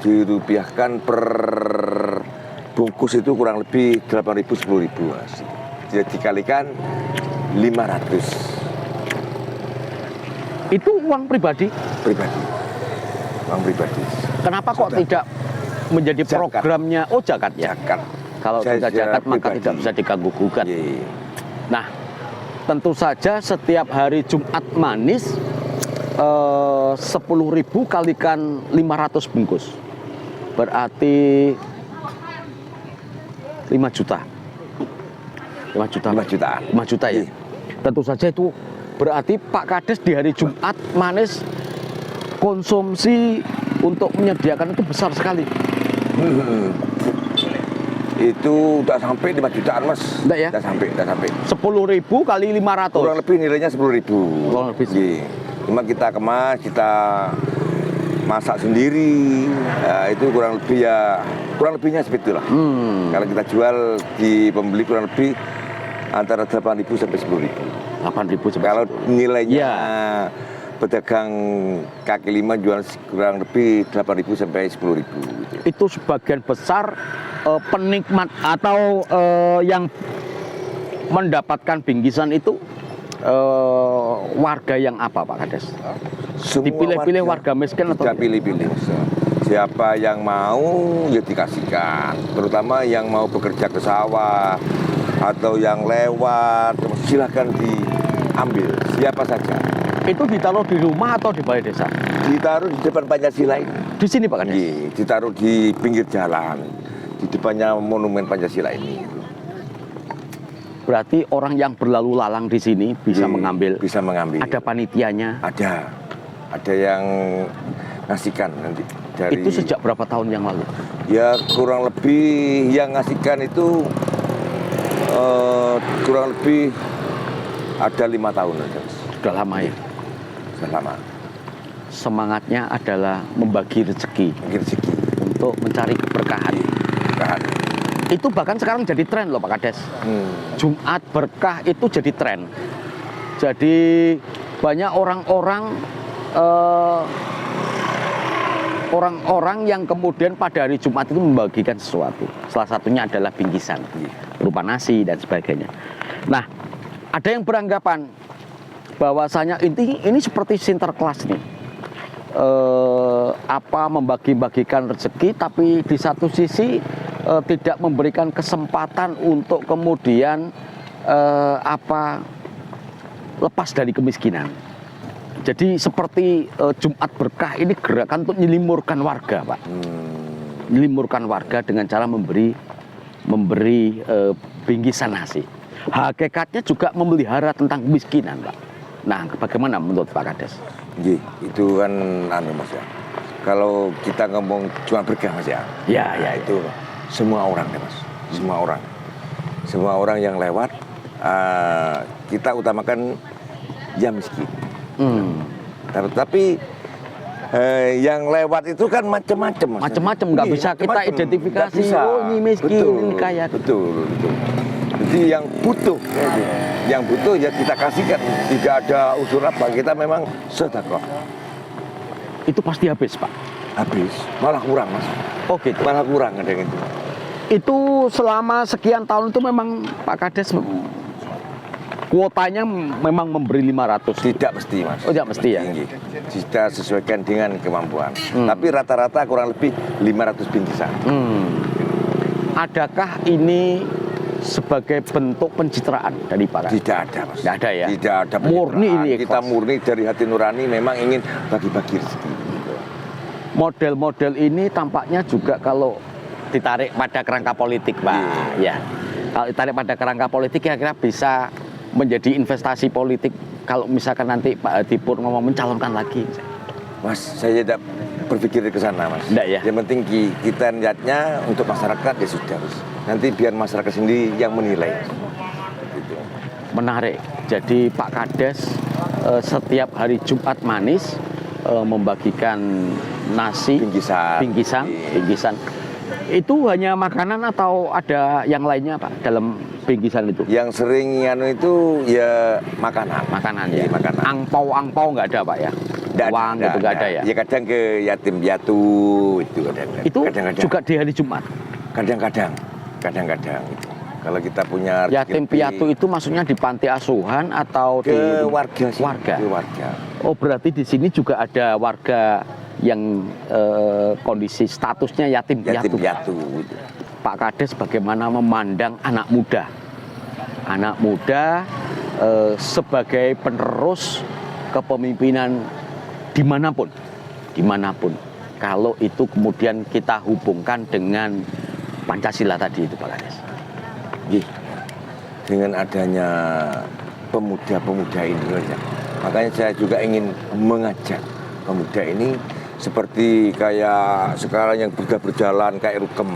Dirupiahkan per bungkus itu kurang lebih 8.000 10.000 Mas. Jadi dikalikan 500. Itu uang pribadi? Pribadi. Uang pribadi. Kenapa kok tidak menjadi Zakat. programnya? Oh, zakat ya. Zakat. Kalau Saya sudah zakat maka pribadi. tidak bisa diganggu gugat. Iya. Nah, tentu saja setiap hari Jumat manis 10.000 kalikan 500 bungkus. Berarti 5 juta. 5 juta. 5 jutaan. 5 juta ya. Iya. Tentu saja itu berarti Pak Kades di hari Jumat manis konsumsi untuk menyediakan itu besar sekali. Itu udah sampai 5 jutaan Mas. Enggak ya? Udah sampai. 10.000 kali 500. Kurang lebih nilainya 10.000. Kurang lebih. Iya. Cuma kita kemas, kita masak sendiri. Ya, itu kurang lebihnya seperti itulah. Kalau kita jual di pembeli kurang lebih antara 8.000 sampai 10.000. 8.000 sampai Kalau 10.000. nilainya Ya. pedagang kaki lima jual kurang lebih 8.000 sampai 10.000 gitu. Itu sebagian besar penikmat atau yang mendapatkan bingkisan itu warga yang apa Pak Kades? Semua Dipilih-pilih warga miskin atau tidak pilih-pilih. Siapa yang mau ya dikasihkan. Terutama yang mau bekerja ke sawah atau yang lewat, silahkan diambil. Siapa saja. itu ditaruh di rumah atau di balai desa? Ditaruh di depan Pancasila ini. Di sini Pak Kades? Iya, ditaruh di pinggir jalan, di depannya monumen Pancasila ini. Berarti orang yang berlalu lalang di sini bisa Iya, mengambil. Bisa mengambil. Ada panitianya. Ada yang ngasihkan nanti. Dari, Itu sejak berapa tahun yang lalu? ya kurang lebih yang ngasihkan itu kurang lebih ada 5 tahun aja. Sudah lama ya. Sudah lama. Semangatnya adalah membagi rezeki Mungkin rezeki. untuk mencari keberkahan. Kan. Itu bahkan sekarang jadi tren loh Pak Kades. Jumat berkah itu jadi tren. Jadi banyak orang-orang yang kemudian pada hari Jumat itu membagikan sesuatu. Salah satunya adalah bingkisan berupa nasi dan sebagainya. Nah, ada yang beranggapan bahwasanya ini seperti sinterklas nih. Membagi-bagikan rezeki, tapi di satu sisi tidak memberikan kesempatan untuk kemudian lepas dari kemiskinan. Jadi seperti Jumat berkah ini gerakan untuk menyelimurkan warga, Pak. Menyelimurkan warga dengan cara memberi bingkisan nasi. Hakikatnya juga memelihara tentang kemiskinan, Pak. Nah, bagaimana menurut Pak Kades? Itu kan Mas ya. Kalau kita ngomong cuma berkah Mas ya. Ya, Itu semua orang ya Mas. Semua orang yang lewat kita utamakan yang miskin. Tapi yang lewat itu kan macam-macam Mas. Macam-macam, nggak bisa kita macam-macam. identifikasi. Nggak bisa. Oh, ini miskin, ini kaya. Betul. Jadi yang butuh ya kita kasihkan. Tidak ada unsur apa, kita memang sedekah. Itu pasti habis, Pak. Habis, malah kurang Mas. Oh gitu. Malah kurang ada yang itu. Itu selama sekian tahun itu memang Pak Kades kuotanya memang memberi 500. Tidak mesti Mas. Oh, tidak mesti ya? Tinggi. Kita sesuaikan dengan kemampuan. Tapi rata-rata kurang lebih 500 bingkisan. Adakah ini sebagai bentuk pencitraan dari Pak Kades? Tidak ada Mas. Tidak ada ya? Tidak ada Murni pencitraan. ini Kita ikhlas. murni dari hati nurani memang ingin bagi-bagi rezeki. Model-model ini tampaknya juga kalau ditarik pada kerangka politik, Pak. Ya. Kalau ditarik pada kerangka politik kira-kira bisa menjadi investasi politik kalau misalkan nanti Pak Hadi Purnomo mencalonkan lagi. Mas, saya tidak berpikir ke sana Mas. Tidak ya? Yang penting kita niatnya untuk masyarakat ya sudah Mas. Nanti biar masyarakat sendiri yang menilai. Gitu. Menarik. Jadi Pak Kades setiap hari Jumat manis membagikan nasi, Bingkisan. bingkisan. Itu hanya makanan atau ada yang lainnya Pak dalam bingkisan itu? Yang sering itu ya makanan. Makanan Iya, ya. makanan. Angpau nggak ada Pak ya? Uang gitu nggak ada ya? Ya kadang ke yatim piatu itu kadang. Itu kadang-kadang. juga di hari Jumat. Kadang-kadang itu. Kalau kita punya Yatim rezeki piatu itu maksudnya di panti asuhan atau ke di warga sih. warga? Ke warga. Oh berarti di sini juga ada warga yang kondisi statusnya yatim Yatim piatu. piatu gitu. Pak Kades bagaimana memandang anak muda? Anak muda sebagai penerus kepemimpinan dimanapun. Kalau itu kemudian kita hubungkan dengan Pancasila tadi itu Pak Kades. Nggih. Dengan adanya pemuda-pemuda ini, makanya saya juga ingin mengajak pemuda ini seperti kayak sekarang yang sudah berjalan kayak Rukem,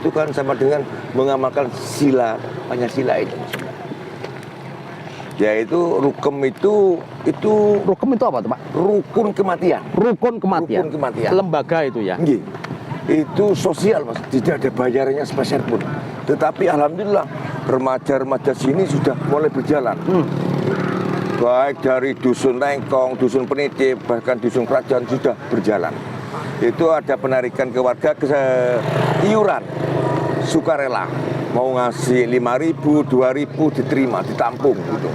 itu kan sama dengan mengamalkan sila Pancasila itu. Yaitu Rukem itu Rukem itu apa tuh Pak? rukun kematian. Rukun kematian. Rukun kematian. Lembaga itu ya. Nggih. Itu sosial Mas, tidak ada bayarannya sepeser pun. Tetapi alhamdulillah remaja-remaja sini sudah mulai berjalan. Baik dari dusun Lengkong, dusun Penitip, bahkan dusun Kerajaan sudah berjalan. Itu ada penarikan ke warga ke iuran sukarela. Mau ngasih 5.000, 2.000 diterima, ditampung gitu.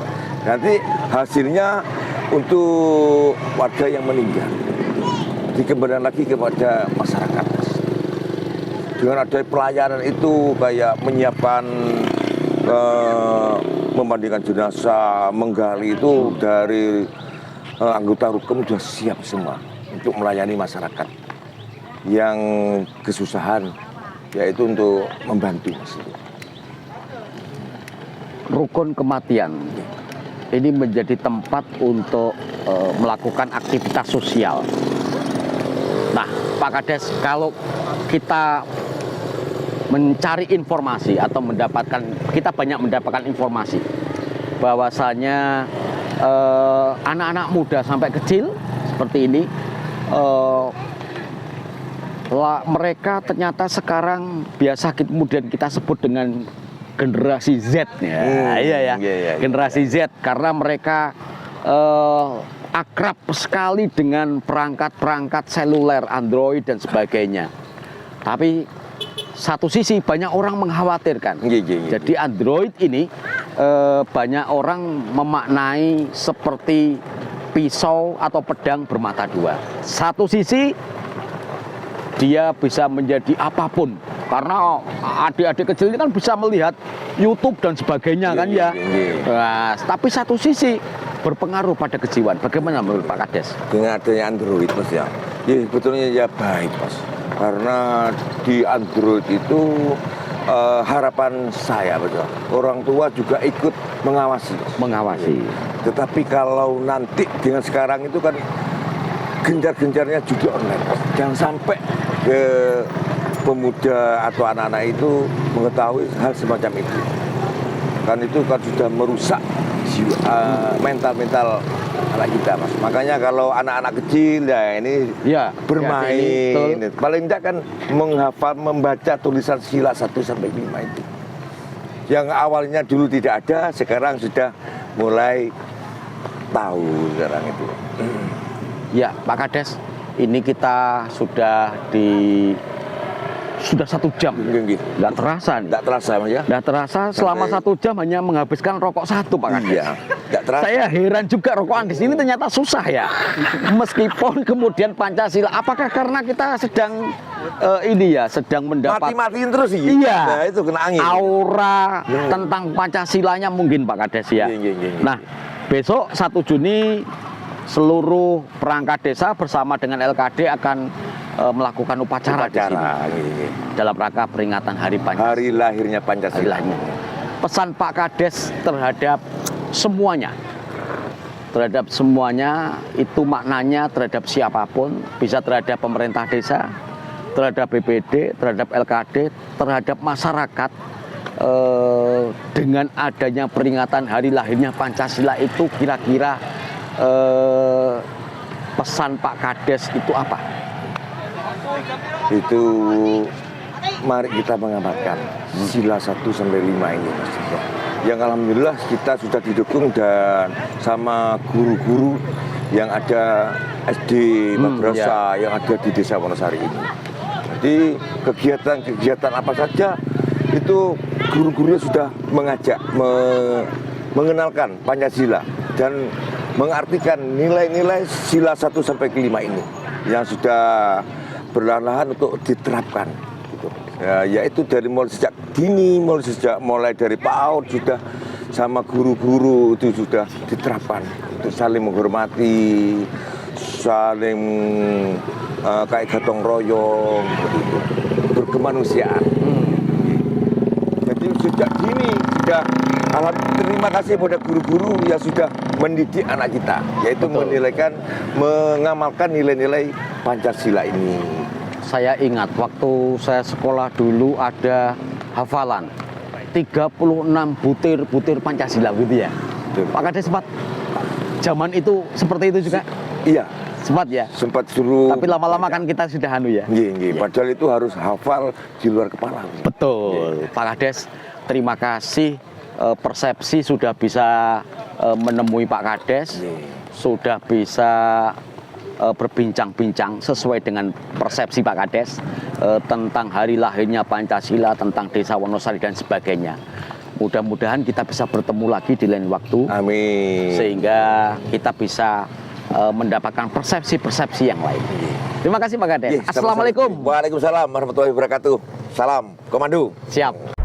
Nanti hasilnya untuk warga yang meninggal dikembalikan lagi kepada masyarakat. Dengan ada pelayanan itu kayak menyiapkan memandikan jenazah, menggali itu dari anggota Rukem sudah siap semua untuk melayani masyarakat yang kesusahan, yaitu untuk membantu. Rukun kematian ini menjadi tempat untuk melakukan aktivitas sosial. Nah, Pak Kades, kalau kita mencari informasi atau kita banyak mendapatkan informasi bahwasanya anak-anak muda sampai kecil seperti ini mereka ternyata sekarang biasa kemudian kita sebut dengan generasi Z ya. Iya. Generasi Z karena mereka akrab sekali dengan perangkat-perangkat seluler, Android dan sebagainya. Tapi satu sisi banyak orang mengkhawatirkan. Jadi Android ini banyak orang memaknai seperti pisau atau pedang bermata dua. Satu sisi dia bisa menjadi apapun. Karena adik-adik kecil ini kan bisa melihat YouTube dan sebagainya kan ya. Nah, tapi satu sisi berpengaruh pada kejiwaan. Bagaimana menurut Pak Kades? Dengan adanya Android Mas ya, sebetulnya ya baik Mas. Karena di Android itu harapan saya betul, orang tua juga ikut mengawasi. Tetapi kalau nanti dengan sekarang itu kan gencar-gencarnya judi online, jangan sampai ke pemuda atau anak-anak itu mengetahui hal semacam itu. Kan itu kan sudah merusak mental anak kita Mas. Makanya kalau anak-anak kecil ya ini bermain, paling tidak kan menghafal, membaca tulisan sila 1-5 itu. Yang awalnya dulu tidak ada, sekarang sudah mulai tahu sekarang itu. Ya Pak Kades, ini kita sudah 1 jam. Nggak terasa nih. Nggak terasa Mas ya. Nggak terasa selama 1 jam hanya menghabiskan rokok 1 Pak Kades. Iya, nggak terasa. Saya heran juga rokokan di sini ternyata susah ya. Meskipun kemudian Pancasila, apakah karena kita sedang sedang mendapat mati-matiin terus sih. Iya. Nah, itu kena angin. Aura tentang Pancasilanya mungkin Pak Kades ya. Nah, besok 1 Juni seluruh perangkat desa bersama dengan LKD akan melakukan upacara di sini dalam rangka peringatan Hari Pancasila. Hari lahirnya Pancasila. Pesan Pak Kades terhadap semuanya itu maknanya terhadap siapapun, bisa terhadap pemerintah desa, terhadap BPD, terhadap LKD, terhadap masyarakat. Dengan adanya peringatan hari lahirnya Pancasila itu kira-kira pesan Pak Kades itu apa? Itu mari kita mengamalkan sila 1 sampai 5 ini, Mas. Yang alhamdulillah kita sudah didukung dan sama guru-guru yang ada SD madrasah yang ada di Desa Wonosari ini. Jadi kegiatan-kegiatan apa saja itu guru-gurunya sudah mengajak mengenalkan Pancasila dan mengartikan nilai-nilai sila 1 sampai ke 5 ini yang sudah perlahan-lahan untuk diterapkan gitu. Ya, yaitu dari mulai sejak dini, mulai dari PAUD sudah sama guru-guru itu sudah diterapkan untuk saling menghormati, saling kayak gotong royong gitu, berkemanusiaan. Jadi sejak dini sudah terima kasih pada guru-guru yang sudah mendidik anak kita, yaitu mengamalkan nilai-nilai Pancasila ini. Saya ingat waktu saya sekolah dulu ada hafalan 36 butir Pancasila gitu ya. Betul. Pak Kades sempat zaman itu seperti itu juga? Iya, Sempat ya? sempat suruh. Tapi lama-lama kan kita sudah ya. Nggih. Padahal itu harus hafal di luar kepala. Betul. Pak Kades, terima kasih. Persepsi sudah bisa menemui Pak Kades, sudah bisa berbincang-bincang sesuai dengan persepsi Pak Kades tentang hari lahirnya Pancasila, tentang Desa Wonosari dan sebagainya. Mudah-mudahan kita bisa bertemu lagi di lain waktu. Amin. Sehingga kita bisa mendapatkan persepsi-persepsi yang lain. Terima kasih Pak Kades. Sama-sama. Assalamualaikum. Waalaikumsalam warahmatullahi wabarakatuh. Salam komando. Siap.